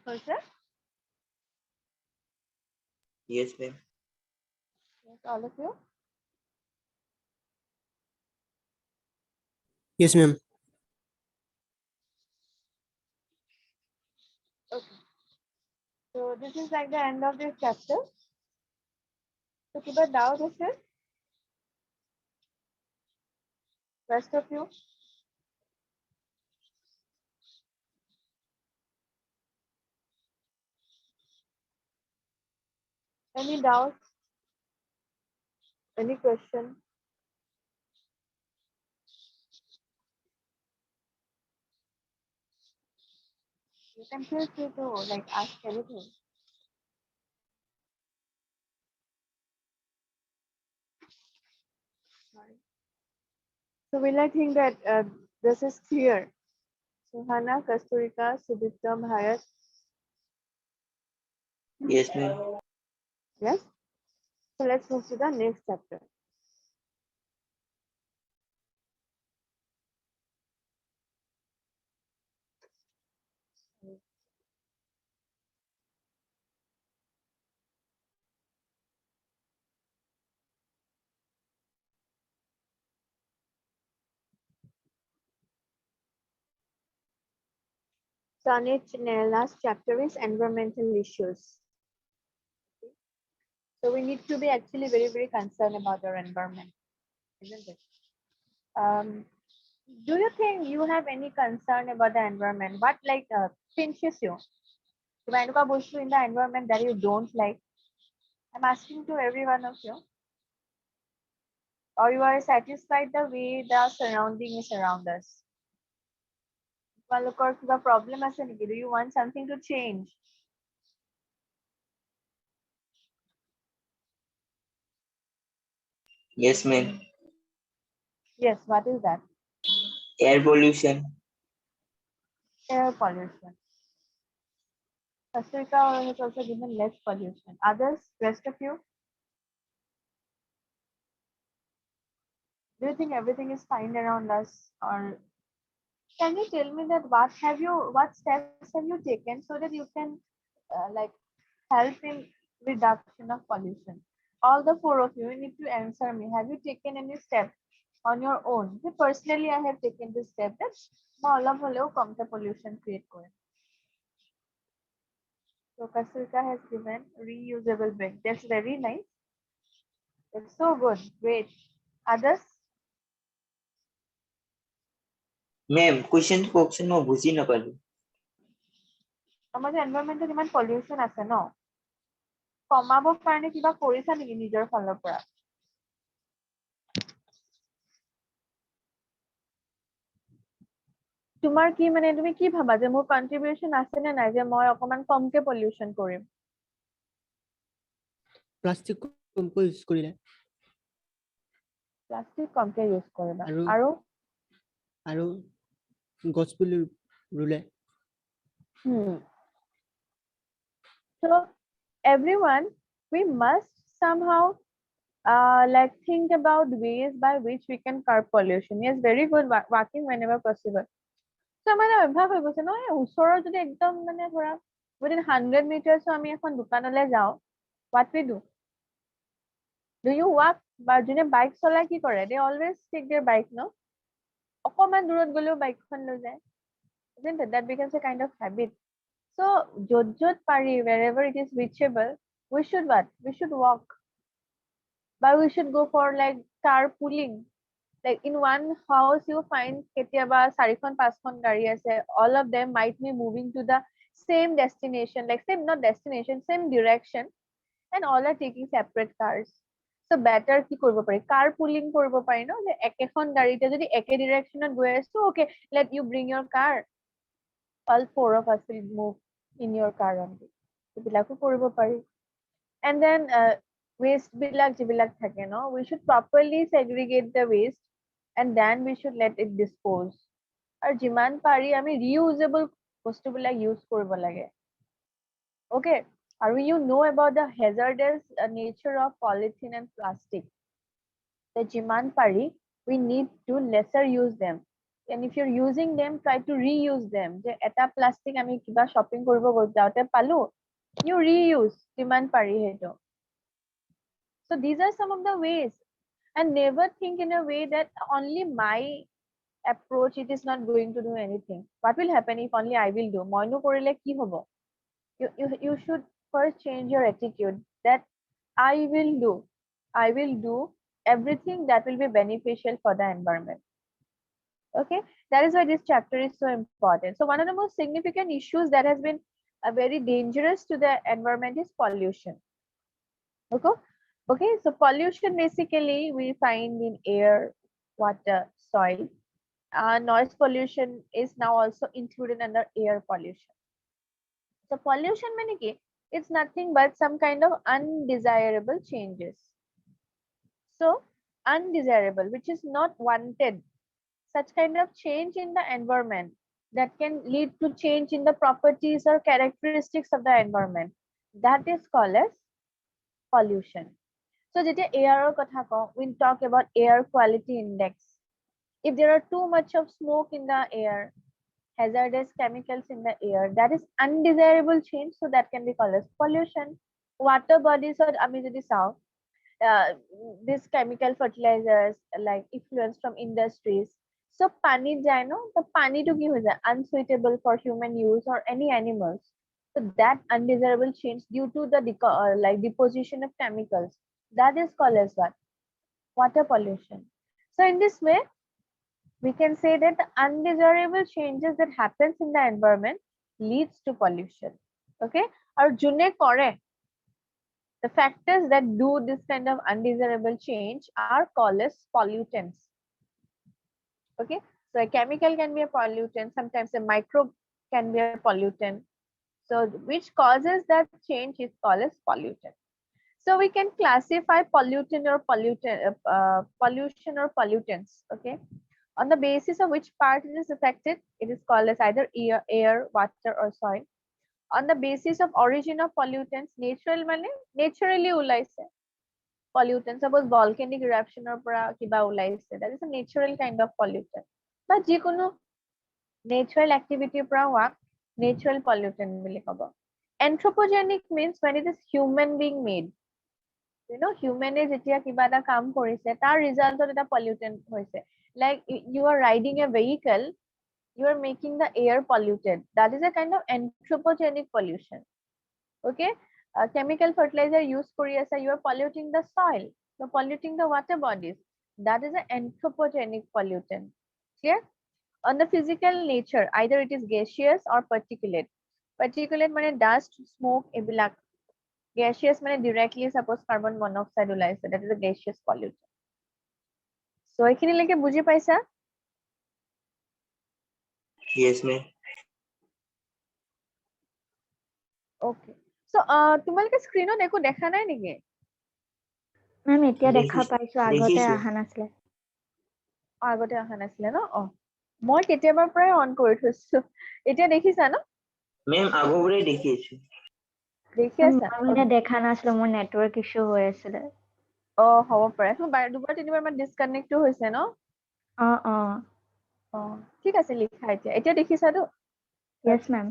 হৈছে? Yes, ma'am. Yes, all of you. Yes, ma'am. Okay. So this is like the end of this chapter. So kiba doubt is it? Rest of you? Any doubts? Any question? You can feel free to like ask anything. Sorry. So will I think that this is clear? Suhana, Kasturika, Sudipta, Bharat. Yes, ma'am. Yes. So let's move to the next chapter. Sanich last chapter is environmental issues. So we need to be actually very, very concerned about our environment, isn't it? Do you think you have any concern about the environment? What like pinches you? Kiba enuka bostu in the environment that you don't like? I'm asking to every one of you. Or you are satisfied the way the surrounding is around us? তোমালোকৰ কিবা problem আছে নেকি? Do you want something to change? Yes, ma'am. Yes, what is that? Air pollution. Air pollution. Africa has also given less pollution. Others, rest of you? Do you think everything is fine around us? Or can you tell me that what steps have you taken so that you can like help in reduction of pollution? All the four of you need to answer me. Have you taken any step on your own? So personally, I have taken this step that all of the pollution create করে. So Kasturika has given reusable bag. That's very nice. That's so good. Great. Others? Ma'am, question কওকচোন মই বুজি নাপালো। আমাৰ যে এনভাইৰনমেণ্টত ইমান pollution আছে ন, কমাবৰ কাৰণে কিবা কৰিছা নেকি নিজৰ ফালৰ পৰা? তোমাৰ কি মানে তুমি কি ভাবা যে মোৰ কন্ট্ৰিবিউশন আছে নে নাই যে মই অকমান কমকে পলিউশ্যন কৰিম? প্লাষ্টিক কমকৈ ইউজ কৰিলে প্লাষ্টিক কমকে ইউজ কৰিবা আৰু- আৰু আৰু গছ পুলি ৰুলে So everyone, we must somehow like think about ways by which we can curb pollution. Yes, very good walking whenever possible. So মানে অভ্যাস হৈ গৈছে ন, এই ওচৰৰ যদি একদম মানে ধৰা within 100 meters আমি এখন দোকানলৈ যাওঁ, what we do? Do you walk? বা যোনে বাইক চলাই কি কৰে? They always take their bike, no? অকমান দূৰত গলেও বাইকখন লৈ যায়, isn't it? That becomes a kind of habit. So jot pari, wherever it is reachable, we should what? We should walk. But we should go for like carpooling. Like in one house you find ketiaba 4-5 gari ase. All of them might be moving to the same destination, like same not destination, same direction, and all are taking separate cars. So better ki koribo pari? Carpooling koribo pari no? Je ekekhon garite jodi eke direction goi asu, okay, let you bring your car. All four of us will move in your car only. এইবিলাকো কৰিব পাৰি. And then waste বিলাক যিবিলাক থাকে ন, we should properly segregate the waste and then we should let it dispose. আৰু যিমান পাৰি আমি reusable বস্তুবিলাক use কৰিব লাগে. Okay, আৰু you know about the hazardous nature of polythene and plastic. So যিমান পাৰি we need to lesser use them. and if you're using them, try to reuse them. যে এটা প্লাষ্টিক আমি কিবা shopping কৰিব যাওঁতে পালো, you reuse কিমান পাৰি সেইটো. So these are some of the ways, and never think in a way that only my approach it is not going to do anything. What will happen if only I will do? Moinu korile ki hobo? You should first change your attitude that I will do everything that will be beneficial for the environment. Okay, that is why this chapter is so important. So one of the most significant issues that has been very dangerous to the environment is pollution. Okay, so pollution basically we find in air, water, soil. Noise pollution is now also included under air pollution. So pollution means it's nothing but some kind of undesirable changes. So undesirable, which is not wanted, such kind of change in the environment that can lead to change in the properties or characteristics of the environment, that is called as pollution. So যেতিয়া air কথা কওঁ, we talk about air quality index. If there are too much of smoke in the air, hazardous chemicals in the air, that is undesirable change, so that can be called as pollution. Water bodies or আমি যদি চাওঁ, this chemical fertilizers like effluents from industries, so pani যায় no, the pani to কি হৈ যায়, unsuitable for human use or any animals. So that undesirable change due to the like deposition of chemicals, that is called as what? Water pollution. So in this way, we can say that the undesirable changes that happens in the environment leads to pollution. Okay, or june kore, the factors that do this kind of undesirable change are called as pollutants. Okay, so a chemical can be a pollutant, sometimes a microbe can be a pollutant. So which causes that change is called as pollutant. So we can classify pollution or pollutants. Okay, on the basis of which part it is affected, it is called as either air, water, or soil. On the basis of origin of pollutants, natural mane naturally ulaise pollutant. Suppose volcanic eruption or pora kiba ulaise, that is a natural kind of pollutant. But jikono natural activity pora wa natural pollutant boli kobo. Anthropogenic means when it is human being made. You know, human is jetia kiba eta kaam korise, tar result eta pollutant hoise. Like you are riding a vehicle, you are making the air polluted. That is a kind of anthropogenic pollution. Okay, chemical fertilizer used for you are polluting the soil, you are polluting the water bodies. That is an anthropogenic pollutant. Clear? On the physical nature, either it is gaseous or particulate. Particulate মানে dust, smoke, ebilak. Gaseous মানে directly suppose carbon monoxide ulaise, that is a gaseous pollutant. So এইখিনিলৈকে বুজি পাইছা? Yes, ma'am. Okay. So তোমালোকে স্ক্ৰিনত একো দেখা নাই নেকি? মেম এতিয়া দেখা দেখিছো, পাইছো, আগতে দেখিছো। অহা নাছিলে। আগতে অহা নাছিলে ন? মই কেতিয়াবাৰ পৰাই অন কৰি থৈছো। এতিয়া দেখিছা ন? মেম আগৰপৰাই দেখি আছো। দেখি আছা? মই মানে দেখা নাছিলো, মোৰ নেটৱৰ্ক ইছ্যু হৈ আছিলে। হ'ব পাৰে। দুবাৰ তিনিবাৰ মান ডিসকানেক্টও হৈছে ন? ঠিক আছে, লিখা এতিয়া। এতিয়া দেখিছাতো? Yes, ma'am.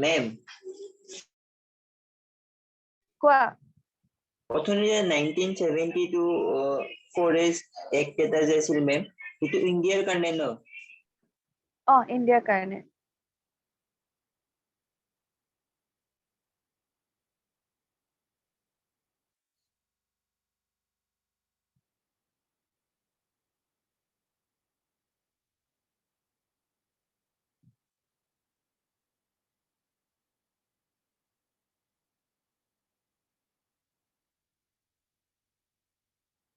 মেম কোৱা। প্ৰথমে 1972 ফৰেষ্ট এক্ট এটা যে আছিল মেম, সেইটো ইণ্ডিয়াৰ কাৰণে ন? ইণ্ডিয়াৰ কাৰণে।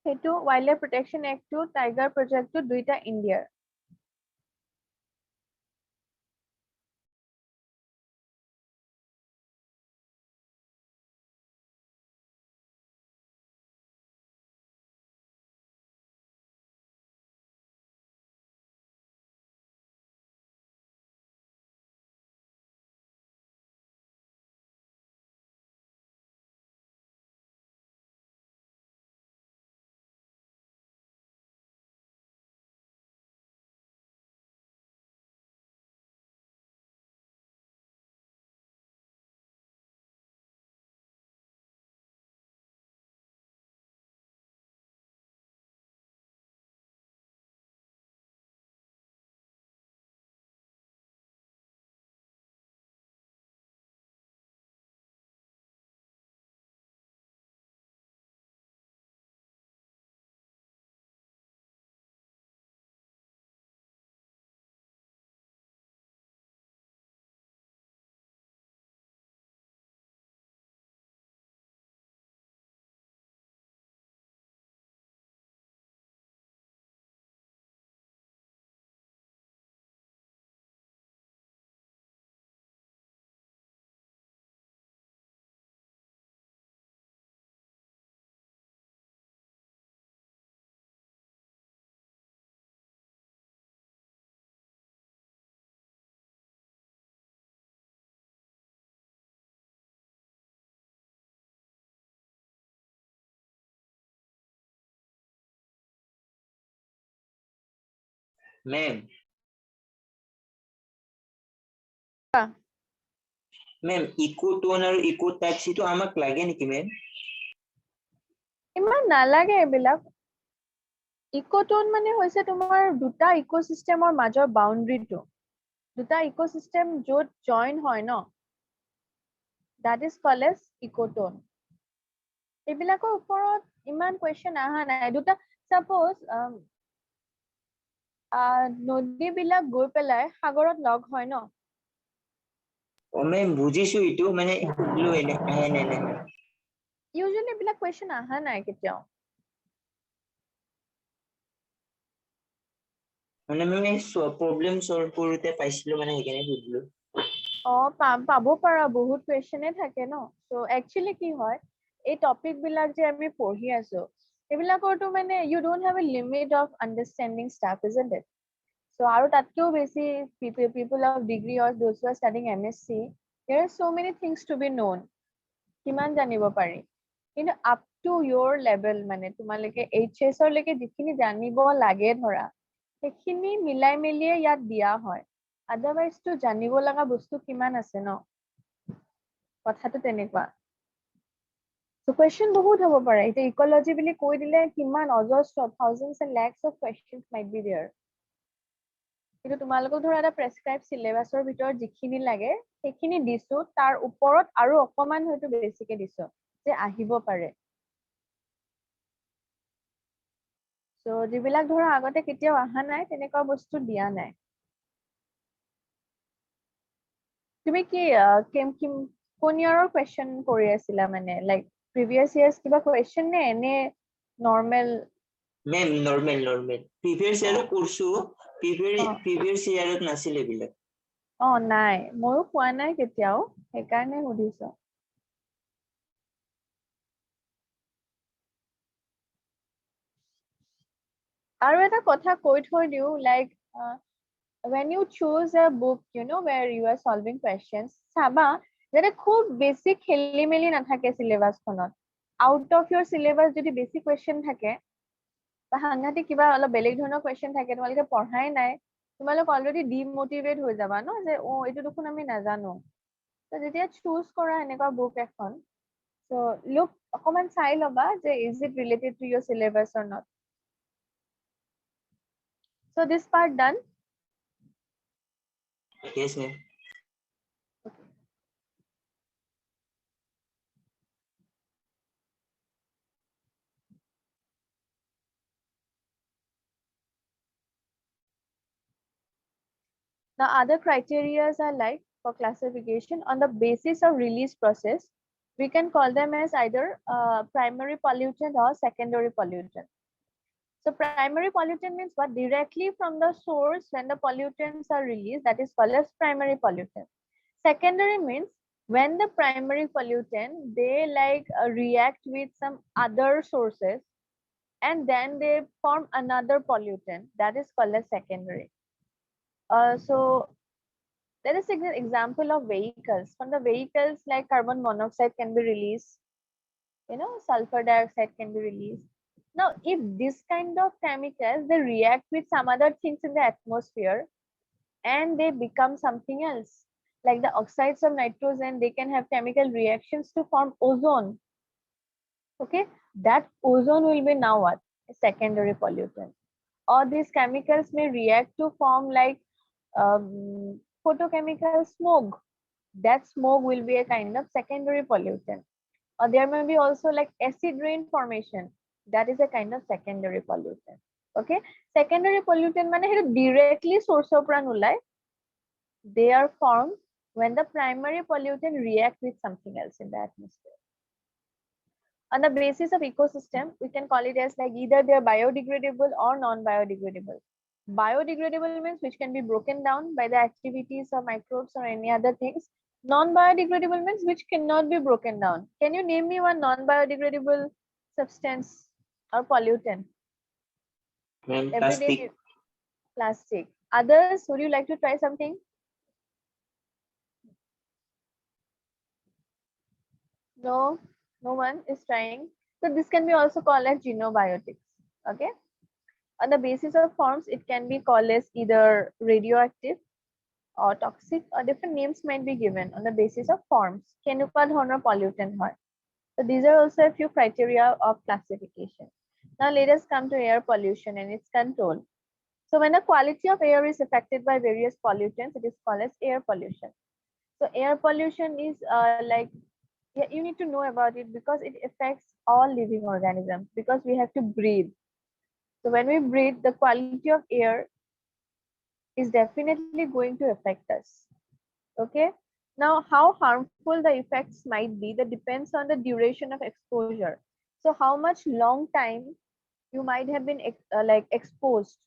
সেইটো Wild Life Protection Act to Tiger Project to দুইটা ইণ্ডিয়াৰ। মেম মেম ইকোটোন আৰু ইকোটাক্স এইটো আমাক লাগে নেকি মেম? ইমান নালাগে এইবিলাক। ইকোটোন মানে হৈছে তোমাৰ দুটা ইকোচিষ্টেমৰ মাজৰ বাউণ্ডাৰীটো, দুটা ইকোচিষ্টেম য'ত জইন হয় ন, that is called as ecotone. এইবিলাকৰ ওপৰত ইমান কুৱেশ্যন অহা নাই। দুটা চাপোজ নদীবিলাক গৈ পেলাই সাগৰত লগ হয় ন, অ মেম বুজিছো, এইটো মানে সুধিলো এনে আহে নে নাহে। ইউজুৱেলি এইবিলাক কুৱেশ্যন অহা নাই কেতিয়াও। মানে মই প্ৰব্লেম চলভ কৰোতে পাইছিলো, মানে সেইকাৰণে সুধিলো। পাব পাৰা, বহুত কুৱেশ্যনে থাকে ন। চ' একচুৱেলি কি হয়, এই টপিক বিলাক যে আমি পঢ়ি আছো, এইবিলাকৰতো মানে you don't have a limit of understanding stuff, isn't it? So' আৰু তাতকেও বেছি people of degree or those who are studying MSc, there R so many things to be known। কিমান জানিব পাৰি, কিন্তু আপ টু ইয়ৰ লেভেল, মানে তোমালোকে HS লৈকে যিখিনি জানিব লাগে ধৰা, সেইখিনি মিলাই মেলিয়ে ইয়াত দিয়া হয়। আদাৰৱাইজটো জানিব লগা বস্তু কিমান আছে ন, কথাটো তেনেকুৱা। কুৱেশ্যন বহুত হ'ব পাৰে। এতিয়া ইকলজি বুলি কৈ দিলে কিমান অজস্ৰ thousands and lakhs of questions might be there. কিন্তু তোমালোকক ধৰা এটা প্ৰেছক্ৰাইব চিলেবাছৰ ভিতৰত যিখিনি লাগে সেইখিনি দিছো, তাৰ ওপৰত আৰু অকমান হয়তো বেছিকে দিছো যে আহিব পাৰে। চ' যিবিলাক ধৰা আগতে কেতিয়াও অহা নাই, তেনেকুৱা বস্তু দিয়া নাই। তুমি কি কোন ইয়াৰৰ কুৱেশ্যন কৰি আছিলা, মানে লাইক প্ৰিভিয়াছ ইয়াৰ্ছ কিবা কুৱেশ্যন নে এনে নৰ্মেল? মেম নৰ্মেল প্ৰিভিয়াছ ইয়াৰত কৰিছো, প্ৰিভিয়াছ ইয়াৰত নাছিল এইবিলাক। নাই, ময়ো পোৱা নাই কেতিয়াও, সেইকাৰণে সুধিছো। আৰু এটা কথা কৈ থৈ দিও, like when you choose a book, you know, where you are solving questions, চাবা যাতে খুব বেছি খেলি মেলি নাথাকে চিলেবাছখনত। আউট অফ ইয়ৰ চিলেবাছ যদি বেছি কুৱেশ্যন থাকে বা সাংঘাতিক কিবা অলপ বেলেগ ধৰণৰ কুৱেশ্যন থাকে, তোমালোকে পঢ়াই নাই, তোমালোক অলৰেডি ডিমোটিভেট হৈ যাবা ন, যে এইটো দেখোন আমি নাজানো। যেতিয়া চুজ কৰা এনেকুৱা বুক এখন, চ' লুক অকমান চাই ল'বা যে is it related to your syllabus or not. So this part done? Yes ma'am. The other criteria are like for classification on the basis of release process, we can call them as either primary pollutant or secondary pollutant. So primary pollutant means what? Directly from the source when the pollutants are released, that is called as primary pollutant. Secondary means when the primary pollutant, they like react with some other sources and then they form another pollutant, that is called as secondary. So let us take an example of vehicles. From the vehicles, like carbon monoxide can be released, sulfur dioxide can be released. Now, if this kind of chemicals, they react with some other things in the atmosphere and they become something else. Like the oxides of nitrogen, they can have chemical reactions to form ozone. Okay, that ozone will be now what? A secondary pollutant. Or these chemicals may react to form like photochemical smoke. That smoke will be a kind of secondary pollutant. Or there may be also like acid rain formation. That is a kind of secondary pollutant. Okay, secondary pollutant মানে সেইটো directly source of পৰা নোলায়. They are formed when the primary pollutant react with something else in the atmosphere. On the basis of ecosystem, we can call it as like either they are biodegradable or non-biodegradable. Biodegradable means which can be broken down by the activities of microbes or any other things. Non-biodegradable means which cannot be broken down. Can you name me one non-biodegradable substance or pollutant? Ma'am, Everyday plastic. plastic. Others, would you like to try something? No, no one is trying. So this can be also called as genobiotics. Okay. On the basis of forms, it can be called as either radioactive or toxic, or different names might be given on the basis of forms. কেনেকুৱা ধৰণৰ pollutant হয়. So these are also a few criteria of classification. Now let us come to air pollution and its control. So when the quality of air is affected by various pollutants, it is called as air pollution. So air pollution is like, yeah, you need to know about it because it affects all living organisms because we have to breathe. So when we breathe, the quality of air is definitely going to affect us. Okay. Now, how harmful the effects might be, that depends on the duration of exposure. So how much long time you might have been like exposed,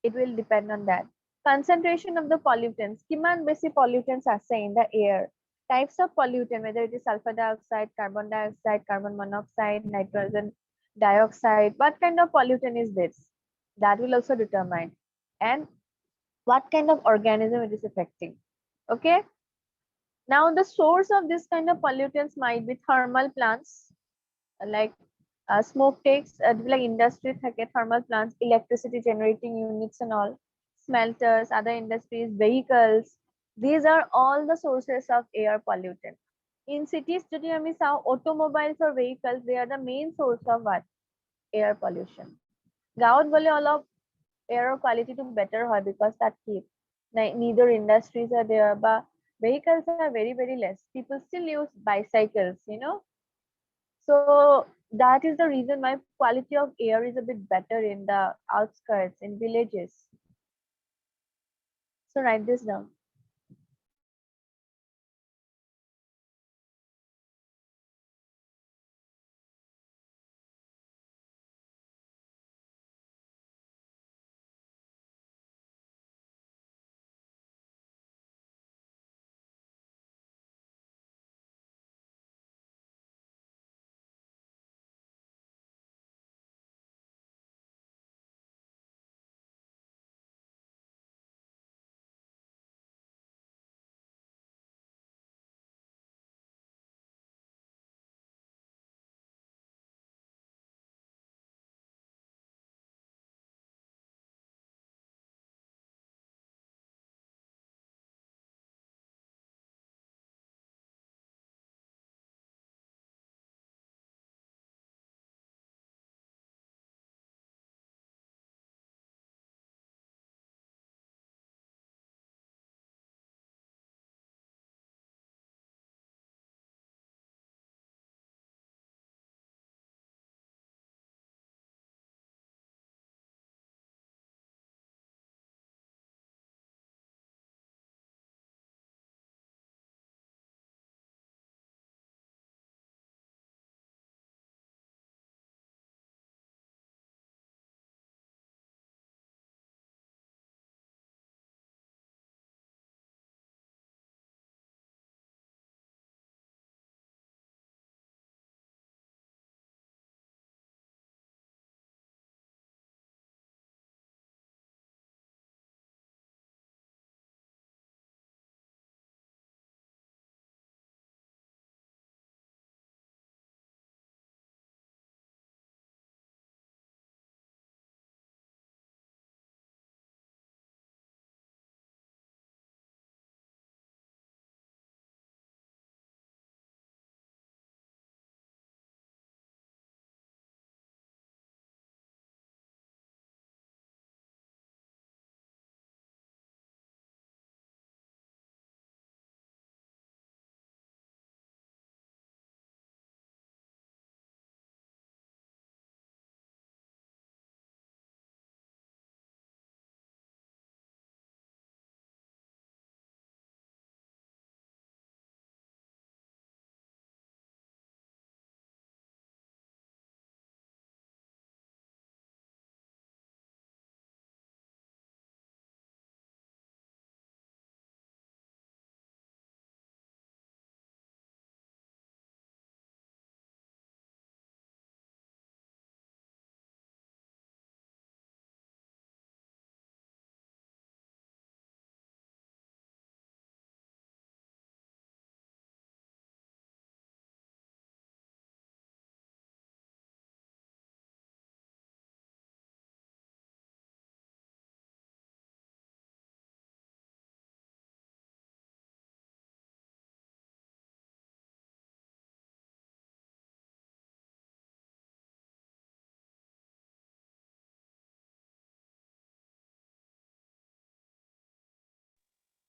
it will depend on that. Concentration of the pollutants, kiman besi pollutants are in the air. Types of pollutant, whether it is sulfur dioxide, carbon monoxide, nitrogen dioxide, what kind of pollutant is this? That will also determine. And what kind of organism it is affecting. Okay. Now the source of this kind of pollutants might be thermal plants, like smoke takes, like industry thermal plants, electricity generating units and all, smelters, other industries, vehicles. These are all the sources of air pollutant. In cities, যদি আমি চাও, automobiles or vehicles, they are the main source of what? Air pollution. গাঁৱত গ'লে অলপ air quality to better হয় because that keep neither industries are there, but vehicles are very, very less. People still use bicycles, So that is the reason why quality of air is a bit better in the outskirts, in villages. So write this down.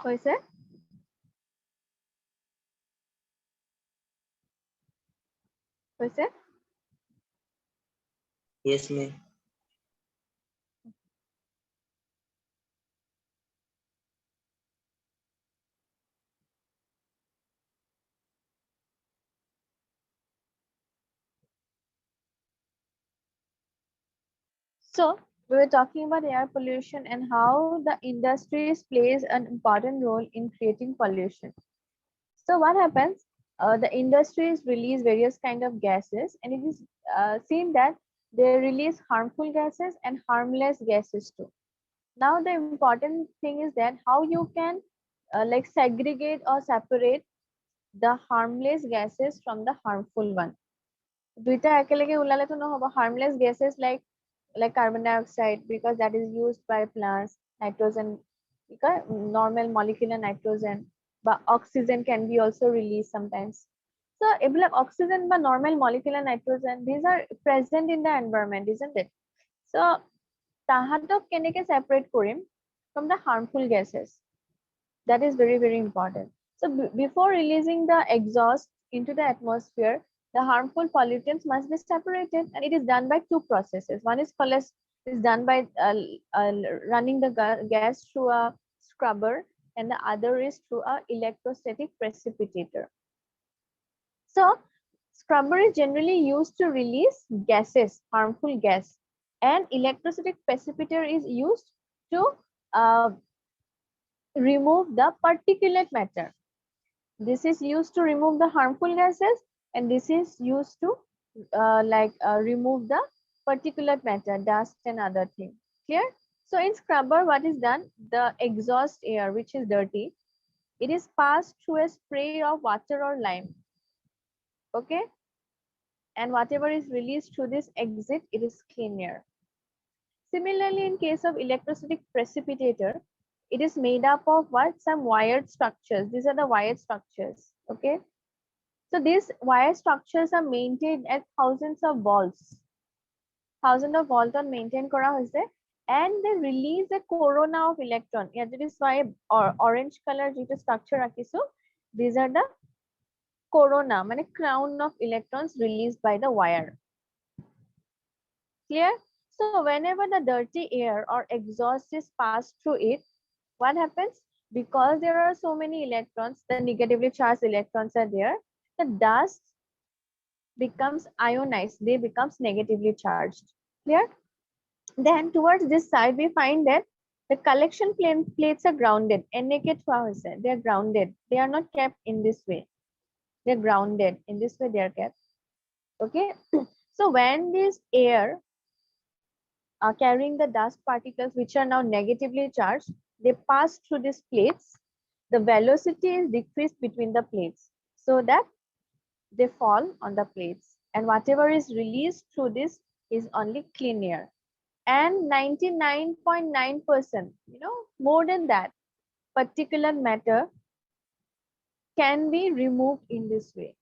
হৈছে হৈছে Yes, ma'am. So we were talking about air pollution and how the industries plays an important role in creating pollution. So what happens? The industries release various kind of gases, and it is seen that they release harmful gases and harmless gases too. Now the important thing is that how you can like segregate or separate the harmless gases from the harmful one. দুইটা একেলগে ওলালেতো নহব harmless gases like carbon dioxide because that is used by plants, nitrogen because normal molecular nitrogen but oxygen can be also released sometimes. So like oxygen but normal molecular nitrogen, these are present in the environment, isn't it? So তাহাতক কেনেকে separate Karim from the harmful gases? That is very, very important. So before releasing the exhaust into the atmosphere, the harmful pollutants must be separated, and it is done by two processes. One is is done by running the gas through a scrubber, and the other is through a electrostatic precipitator. So scrubber is generally used to release gases, harmful gas, and electrostatic precipitator is used to remove the particulate matter. This is used to remove the harmful gases, and this is used to remove the particulate matter, dust and other thing. Clear? So in scrubber, what is done? The exhaust air, which is dirty, it is passed through a spray of water or lime. Okay? And whatever is released through this exit, it is clean air. Similarly, in case of electrostatic precipitator, it is made up of what? Some wired structures. These are the wired structures. Okay. So these wire structures are maintained at thousands of volts. Thousands of volts are maintained kora hoise, and they release a corona of electron. Yeah, that is why orange color jito structure rakisu. These are the corona, mane crown of electrons released by the wire. Clear? So whenever the dirty air or exhaust is passed through it, what happens? Because there are so many electrons, the negatively charged electrons are there, the dust becomes ionized, they becomes negatively charged. Clear? Then towards this side, we find that the collection plates are grounded. They are grounded. They are not kept in this way. They're grounded. In this way, they are kept. Okay. So when this air are carrying the dust particles, which are now negatively charged, they pass through these plates. The velocity is decreased between the plates so that they fall on the plates, and whatever is released through this is only clean air. And 99.9%, more than that, particulate matter can be removed in this way.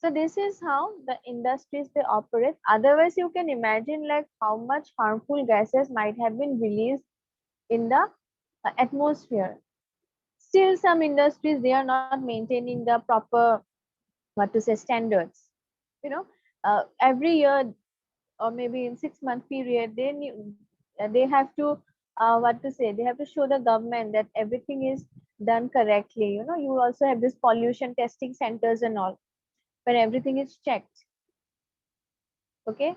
So this is how the industries they operate. Otherwise, you can imagine like how much harmful gases might have been released in the atmosphere. Still, some industries they are not maintaining the proper standards. Every year or maybe in 6 month period, they have to they have to show the government that everything is done correctly. You also have this pollution testing centers and all, where everything is checked. Okay,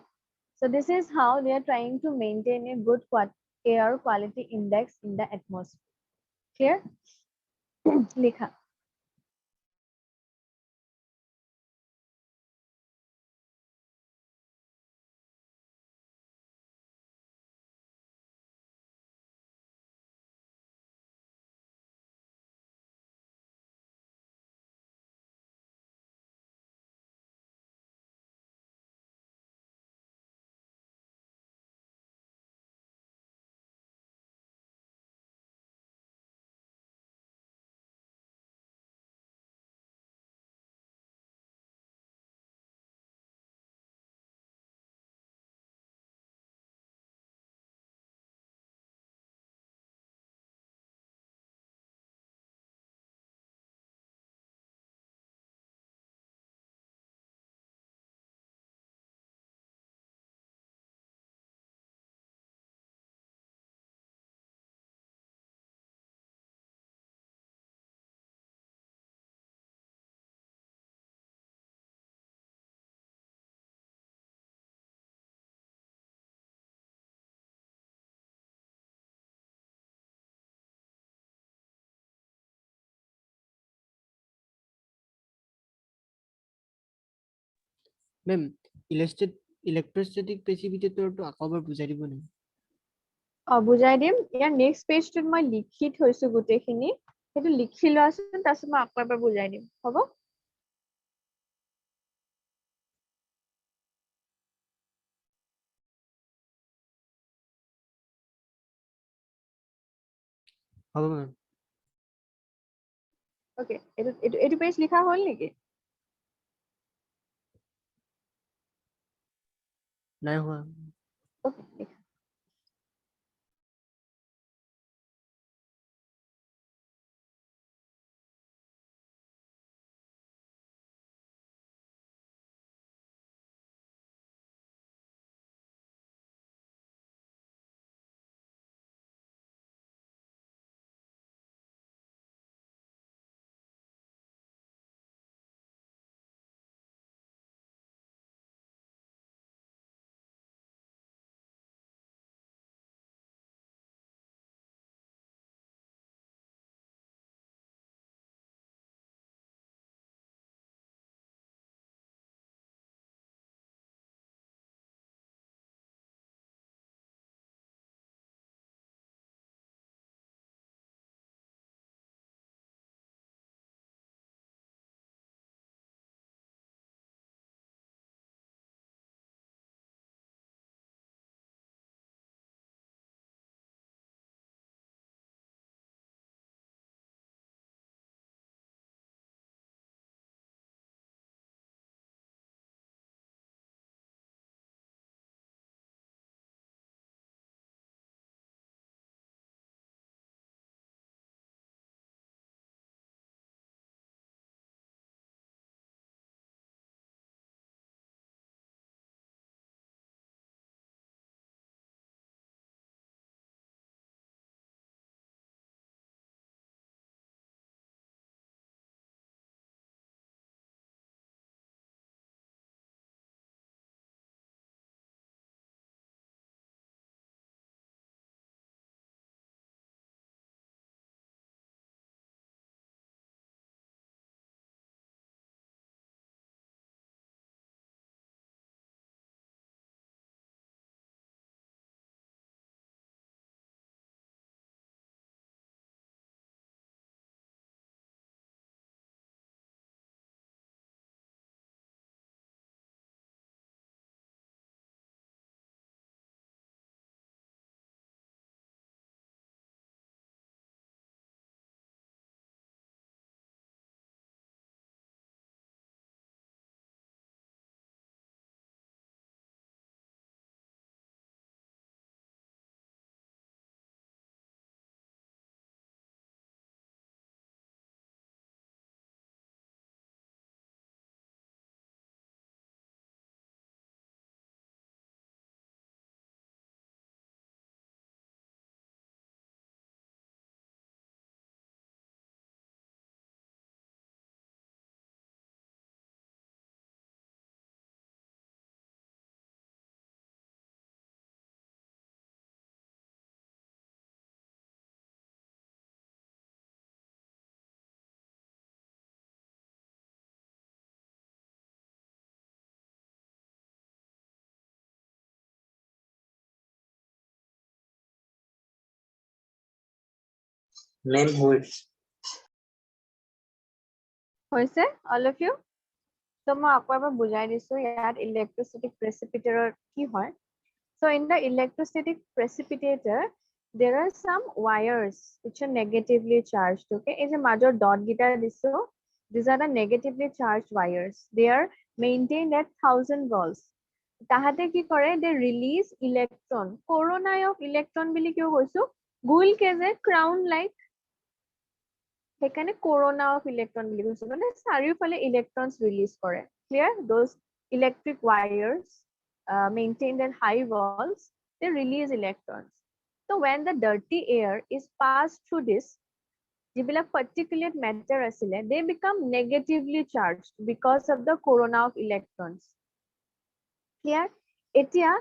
so this is how they are trying to maintain a good air quality index in the atmosphere. Clear? Likha. মেম ইলেক্ট্ৰোষ্টেটিক প্ৰেচিপিটেটৰটো আকৌ এবাৰ বুজাই দিব নেকি? বুজাই দিম। ইয়াৰ next পেজটোত মই লিখি থৈছো গোটেইখিনি, সেইটো লিখি লোৱাচোন, তাৰপিছত মই আকৌ এবাৰ বুজাই দিম, হ'ব? হ'ব মেম। অ'কে, এইটো পেজ লিখা হ'ল নেকি? নাই হোৱা। Okay, Ma'am, hold. হৈছে all of you? So মই আকৌ এবাৰ বুজাই দিছো ইয়াত ইলেক্ট্ৰোষ্টেটিক প্ৰেচিপিটেটৰ কি হয়। So in the electrostatic precipitator, there are some wires which are negatively charged. Okay, এই যে মাজৰ dot গিটা দিছো, these are the negatively charged wires. They are maintained at 1000 volts. তাহাতে কি কৰে, they release electron. Corona of electron বুলি কিয় কৈছো? গোল কে যে crown like, সেইকাৰণে corona of electron বুলি কৈছো, মানে চাৰিওফালে electrons release কৰে। Clear? Those electric wires maintained at high volts, they release electrons. So when the dirty air is passed through this, যিবিলাক particulate matter আছিলে, they become negatively charged because of the corona of electrons. Clear? এতিয়া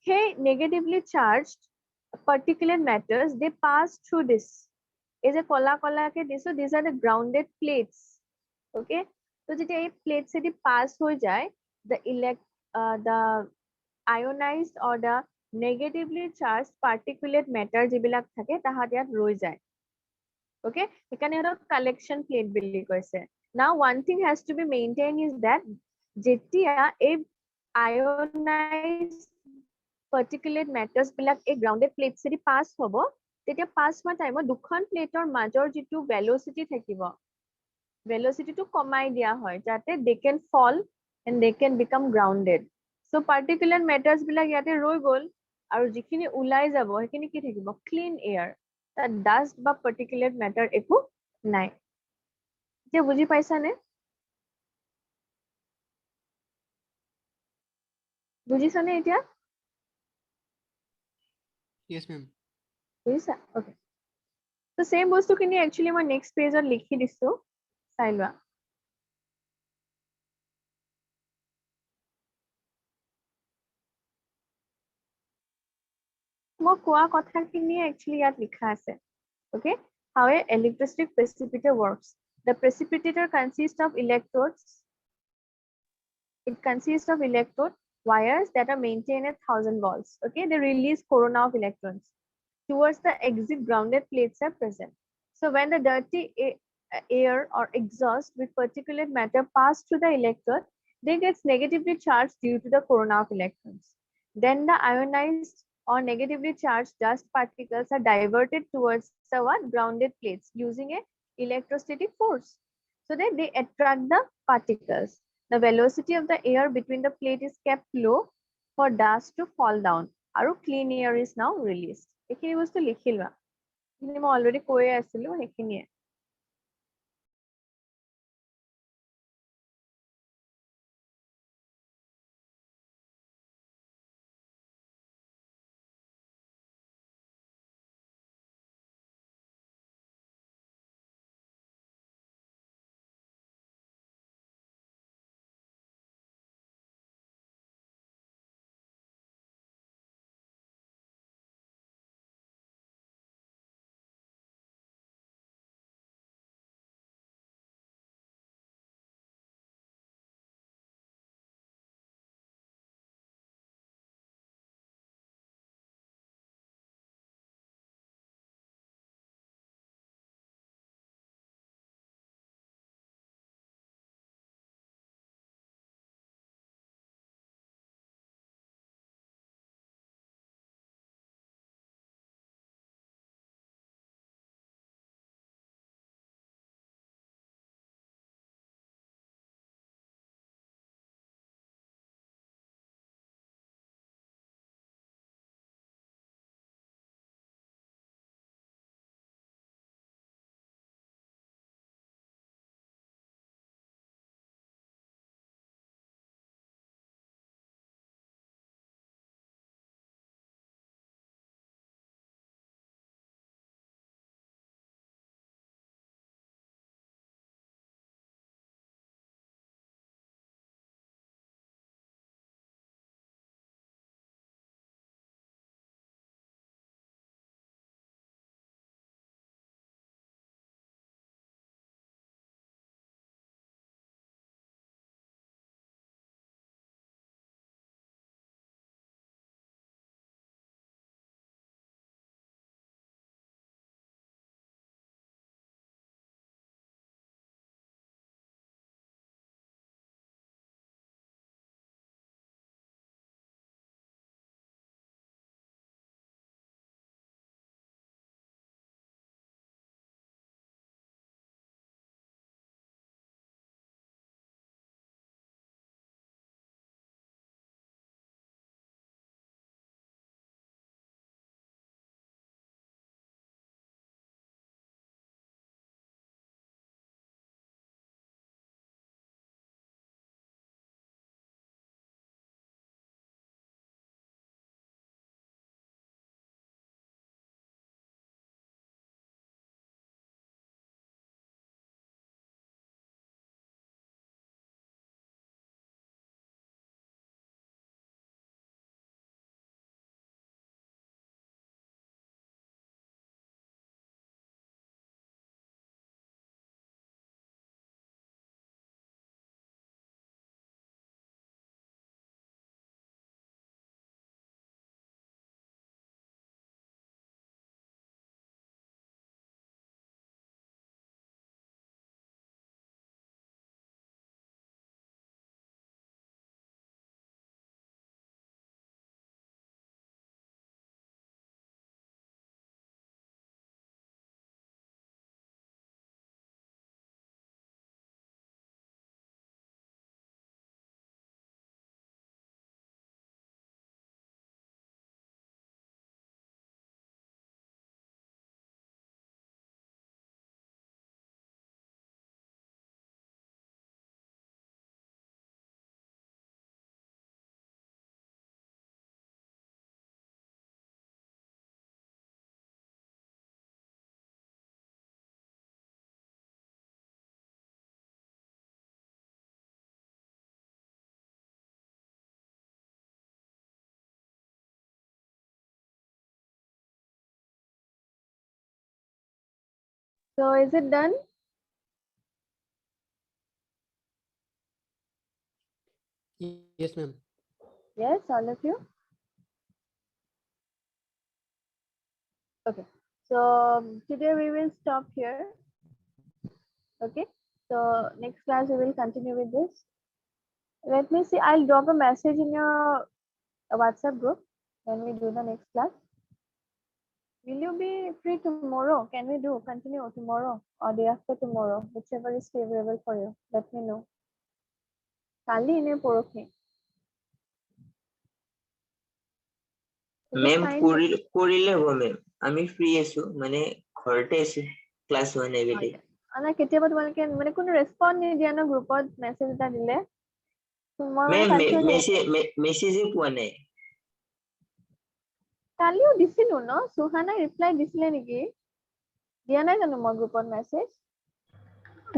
সেই negatively charged particulate matters, they pass through this. এই যে কলা কলাকে দিছো, these are the grounded plates. Okay, তো যেতিয়া এই plates এদি pass হৈ যায়, the the ionized or the negatively charged particulate matter যিবিলাক থাকে তাহাত ইয়াত ৰৈ যায় okay সেইকাৰণে এটা collection plate বুলি কৈছে now one thing has to be maintained is that যেতিয়া এই ionized particulate matters বিলাক এই grounded plates যদি pass হ'ব তেতিয়া pass হোৱা টাইমত দুখন প্লেটৰ মাজৰ যিটো velocity থাকিব velocity টো কমাই দিয়া হয় যাতে they can fall and they can become grounded so particulate matters বিলাক ইয়াতে ৰৈ গ'ল আৰু যিখিনি ওলাই যাব সেইখিনি কি থাকিব clean air তাত dust বা particulate matter একো নাই এতিয়া বুজি পাইছানে বুজিছানে এতিয়া yes ma'am বুজিছা okay so same বস্তুখিনি actually মই next pageত লিখি দিছো চাই লোৱা মই কোৱা কথাখিনি actually ইয়াত লিখা আছে okay how a electrostatic precipitator works the precipitator consists of electrodes it consists of electrode wires that are maintained at 1000 volts okay they release corona of electrons towards the exit grounded plates are present so when the dirty air or exhaust with particulate matter pass through the electrode they gets negatively charged due to the corona of electrons then the ionized or negatively charged dust particles are diverted towards the what grounded plates using a electrostatic force so that they attract the particles the velocity of the air between the plate is kept low for dust to fall down আৰু clean air is now released এইখিনি বস্তু লিখি লোৱা এইখিনি মই already কৈয়ে আছিলো সেইখিনিয়ে So is it done? Yes, ma'am. Yes, all of you. Okay. So today we will stop here. Okay. So next class we will continue with this. Let me see. I'll drop a message in your WhatsApp group when we do the next class. Will you be free tomorrow? Can we do continue tomorrow or day after tomorrow, whichever is favorable for you? Let me know. Kali ne porokhi. Is it ma'am fine? কৰিলে হ'ব মেম আমি free আছো মানে ঘৰতে আছো class 1 everyday আনা কেতিয়াবা তোমালোকে মানে কোনো ৰেসপন্ড নিদিয়া ন গ্ৰুপত মেছেজ এটা দিলে মই মানে মেম চাইছো মেছেজে পোৱা নাই কালিও দিছিলো ন সুহানা ৰিপ্লাই দিছিলে নেকি দিয়া নাই জানো মই গ্ৰুপত মেছেজ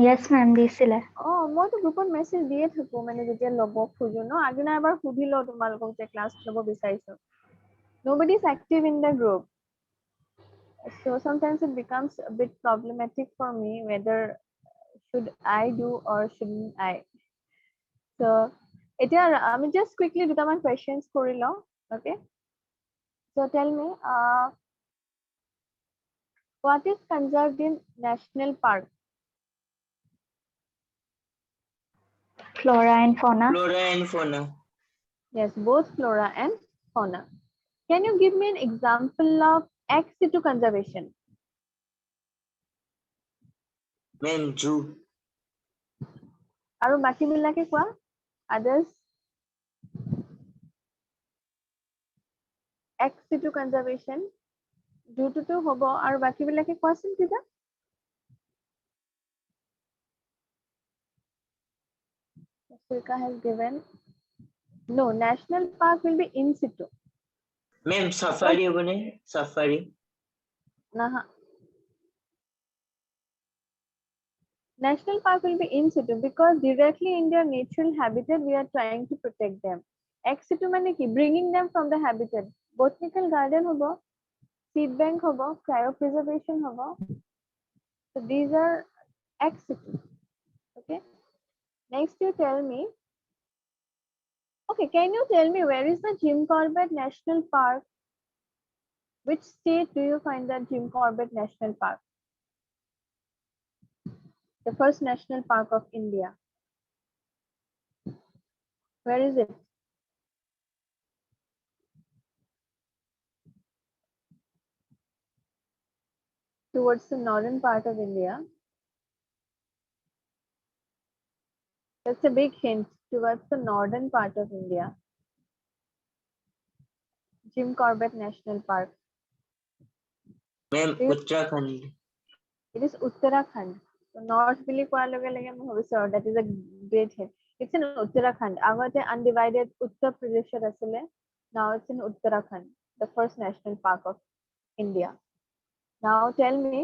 Yes, ma'am. দিছিলে মইতো গ্ৰুপত মেছেজ দিয়ে থাকো মানে যেতিয়া ল'ব খোজো ন আগদিনা এবাৰ সুধি লওঁ তোমালোকক যে ক্লাছ ল'ব বিচাৰিছো nobody is active in the group so sometimes it becomes a bit problematic for me whether should I do or shouldn't I so এতিয়া আমি just quickly দুটামান questions কৰি লওঁ okay so tell me what is conserved in national park flora and fauna. Flora and fauna yes both flora and fauna can you give me an example of ex situ conservation মেম জু আৰু বাকি বিলাকে কোৱা others ex situ conservation দুটোতো হ'ব আৰু বাকি বিলাকে কোৱাচোন কিবা Africa has given no national park will be in situ ma'am safari হবে না safari naha national park will be in situ because directly in their natural habitat we are trying to protect them ex situ mane ki bringing them from the habitat botanical garden hobo seed bank hobo cryopreservation hobo so these are ex situ okay next you tell me okay can you tell me where is the Jim Corbett National Park which state do you find that Jim Corbett National Park the first national park of India where is it towards the northern part of India. That's a big hint towards the northern part of India. Jim Corbett National Park. Ma'am It- Uttarakhand It is Uttarakhand. So north Billy that is a great hint. It's in Uttarakhand. Agate undivided Uttar Pradesh asile. Now it's in Uttarakhand, the first national park of India. Now tell me.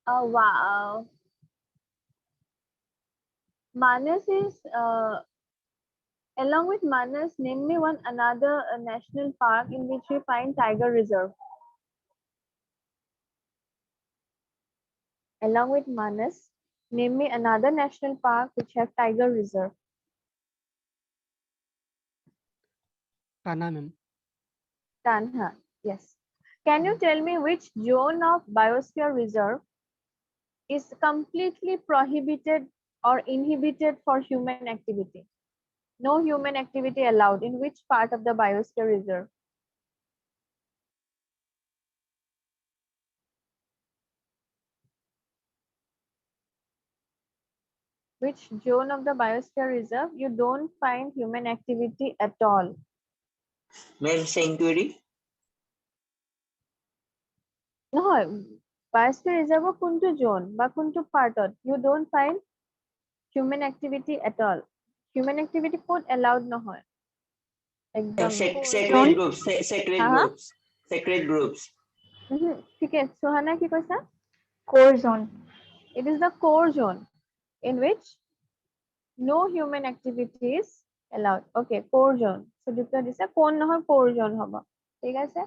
Oh wow. Manas is along with Manas, name me one another national park in which we find tiger reserve. Along with Manas, name me another national park which have tiger reserve. Kana, ma'am. Kanha, yes. Can you tell me which zone of biosphere reserve is completely prohibited or inhibited for human activity? No human activity allowed. In which part of the biosphere reserve? Which zone of the biosphere reserve you don't find human activity at all? Ma'am century নহয় biosphere reserve কোনটো zone বা কোনটো partত you don't find human activity at all human activity ক'ত allowed নহয় একদম secret groups secret হা, হা? Groups secret groups ঠিক আছে সুহানা কি কৈছা core zone. it is the core zone in which no human activity is allowed okay core zone so দুটা দিছে কোন নহয় core zone হ'ব ঠিক আছে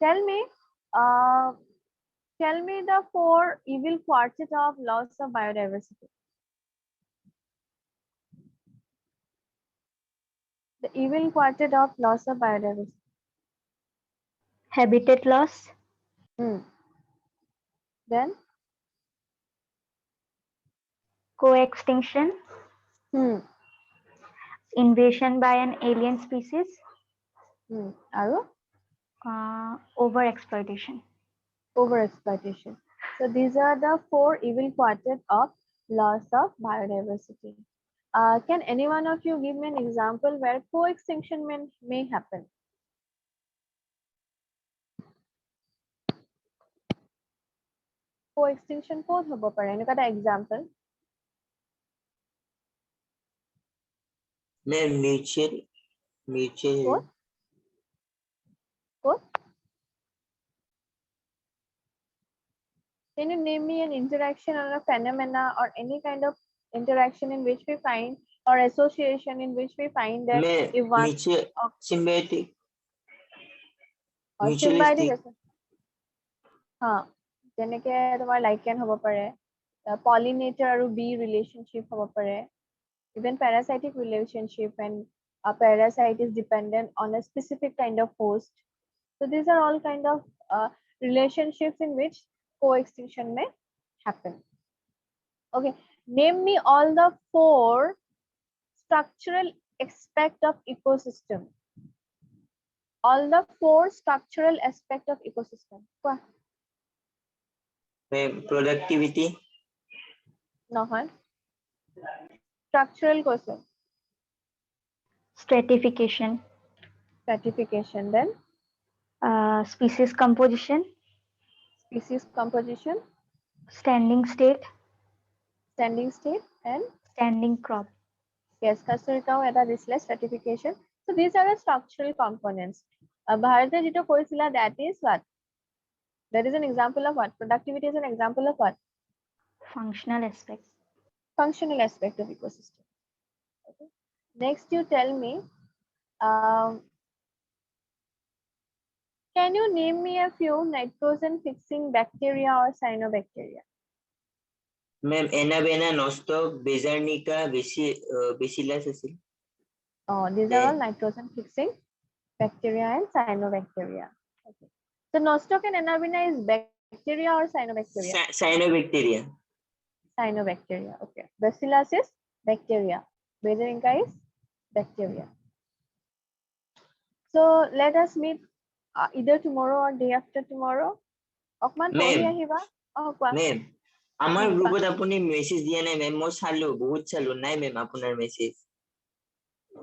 tell me Tell me the 4 evil quartet of loss of biodiversity. The evil quartet of loss of biodiversity. Habitat loss, Then, co-extinction, invasion by an alien species, Aru? overexploitation. Overexploitation. So these are the 4 evil quartet of loss of biodiversity. Can any one of you give me an example where co-extinction may happen? Co-extinction ক'ত হ'ব পাৰে? এনেকুৱা এটা example. Ma'am, mutual. What? What? Can you name me an interaction or a phenomena or any kind of interaction in which we find or association in which we find that Ma'am, if one mutual, symbiotic. symbiotic Mutualistic. আছে যেনেকে তোমাৰ lichen হ'ব পাৰে pollinator আৰু bee relationship হ'ব পাৰে even parasitic relationship when a parasite is dependent on a specific kind of host. So these are all kind of relationships in which co-extinction may happen. Okay, name me all the 4 structural aspects of ecosystem. All the 4 structural aspects of ecosystem. What? Ma'am, productivity. নহয়. Structural question. Stratification, Stratification. Then species composition, species composition, standing state, standing state, and standing crop. yes, Kasturikao eta disle stratification. So these are the structural components. Bharate jito koisila, that is what? That is an example of what? Productivity is an example of what? Functional aspects. Functional aspect of ecosystem. Okay. Next, you tell me, can you name me a few nitrogen fixing bacteria or cyanobacteria? Ma'am, Anabaena, Nostoc, Bezarnica, Bacillus acid. Oh, these are all nitrogen fixing bacteria and cyanobacteria. Okay. So Nostoc and Anabaena is bacteria or cyanobacteria? Cyanobacteria. Cyanobacteria. Okay. Bacillus is bacteria. Bezarnica is bacteria. So let us meet either tomorrow or day after tomorrow. Okman pori ahiba. Oh, kwa. Ma'am, আমাৰ গ্ৰুপত আপুনি message দিয়া নাই মেম মই চালো বহুত চালো নাই মেম আপোনাৰ মেছেজ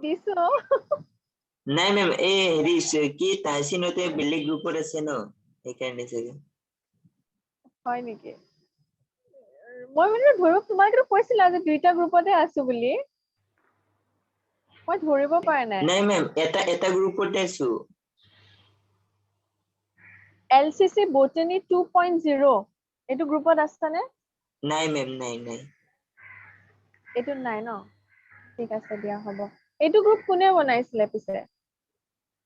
দিছো নাই মেম এই হেৰি কি তাহসিনতে বেলেগ গ্ৰুপত আছে ন সেইকাৰণে চাগে হয় নেকি মই মানে ধৰিব তোমাক কৈছিলা যে দুইটা গ্ৰুপতে আছো বুলি মই ধৰিব পৰা নাই নাই মেম এটা গ্ৰুপতে আছো LCC Botany 2.0 এটো গ্ৰুপত আছানে নাই মেম নাই এটো নাই ন ঠিক আছে দিয়া হ'ব এটো গ্ৰুপ কোনে বনাইছিলে পিছে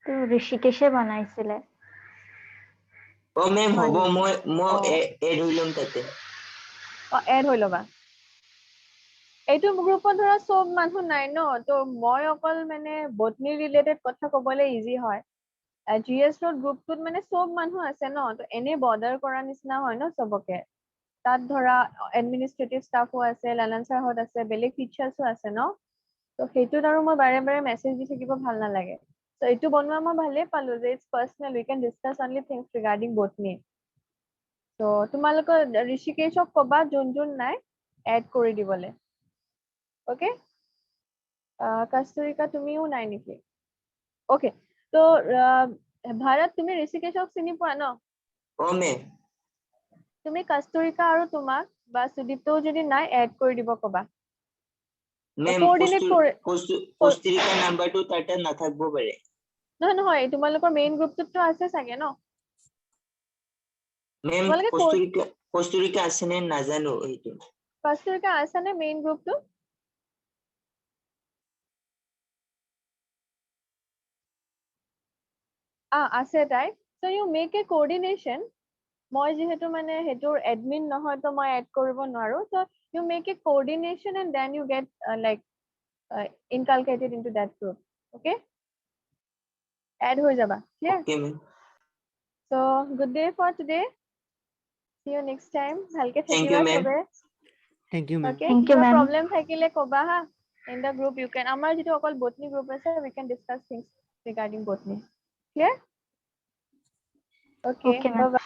তো ঋষিকেশে বনাইছিলে ও মেম হ'ব মই এড হইলম তাতে এড হৈ লবা এইটো গ্ৰুপত ধৰা সব মানুহ নাই ন তো মই অকল মানে বটনি ৰিলেটেড কথা ক'বলৈ ইজি হয় GS road গ্ৰুপটোত মানে সব মানুহ আছে ন তো এনে বৰ্ডাৰ কৰা নিচিনা হয় ন সবকে তাত ধৰা এডমিনিষ্ট্ৰেটিভ ষ্টাফো আছে লালন ছাৰহত আছে বেলেগ টিচাৰ্সও আছে ন তো হেতুত আৰু মই বাৰে বাৰে মেছেজ দি থাকিব ভাল নালাগে তো এইটো বনোৱা মই ভালে পালো যে it's personal we can discuss only things regarding botany তো তোমালোকৰ ঋষিকেশক কবা যোন নাই এড কৰি দিবলে ওকে কস্তুৰিকা তুমিও নাই নেকি ওকে তো ভাৰত তুমি ঋষিকেশক চিনি পোৱা ন ও মেম তুমি কস্তুৰিকা আৰু তোমাক বা সুদীপ্তও যদি নাই এড কৰি দিব কবা মেম কোঅৰ্ডিনেট কৰি কস্তুৰিকা নাম্বাৰটো তাতে নাথাকিব পাৰে নহয় তোমালোকৰ মেইন গ্ৰুপটোতো আছে চাগে ন মেম কস্তুৰিকা আছে নে নাজানো এইটো কস্তুৰিকা আছে নে মেইন গ্ৰুপটো আছে তাই So you make a coordination. মই যেহেতু মানে হেতুৰ admin নহয় তো মই add কৰিব নোৱাৰো. So you make a coordination and then you get like inculcated into that group. Okay? Add হৈ যাবা. Clear? Okay, ma'am. So good day for today. See you next time. ভালকে Thank থাকিবা you, ma'am. সবে. Thank you, ma'am. Okay? Thank you, কিবা ma'am. problem থাকিলে কবা হা. In the group you can. আমাৰ যেটো অকল botany group আছে, we can discuss things regarding botany. Clear? Okay. Okay, ma'am. Bye bye.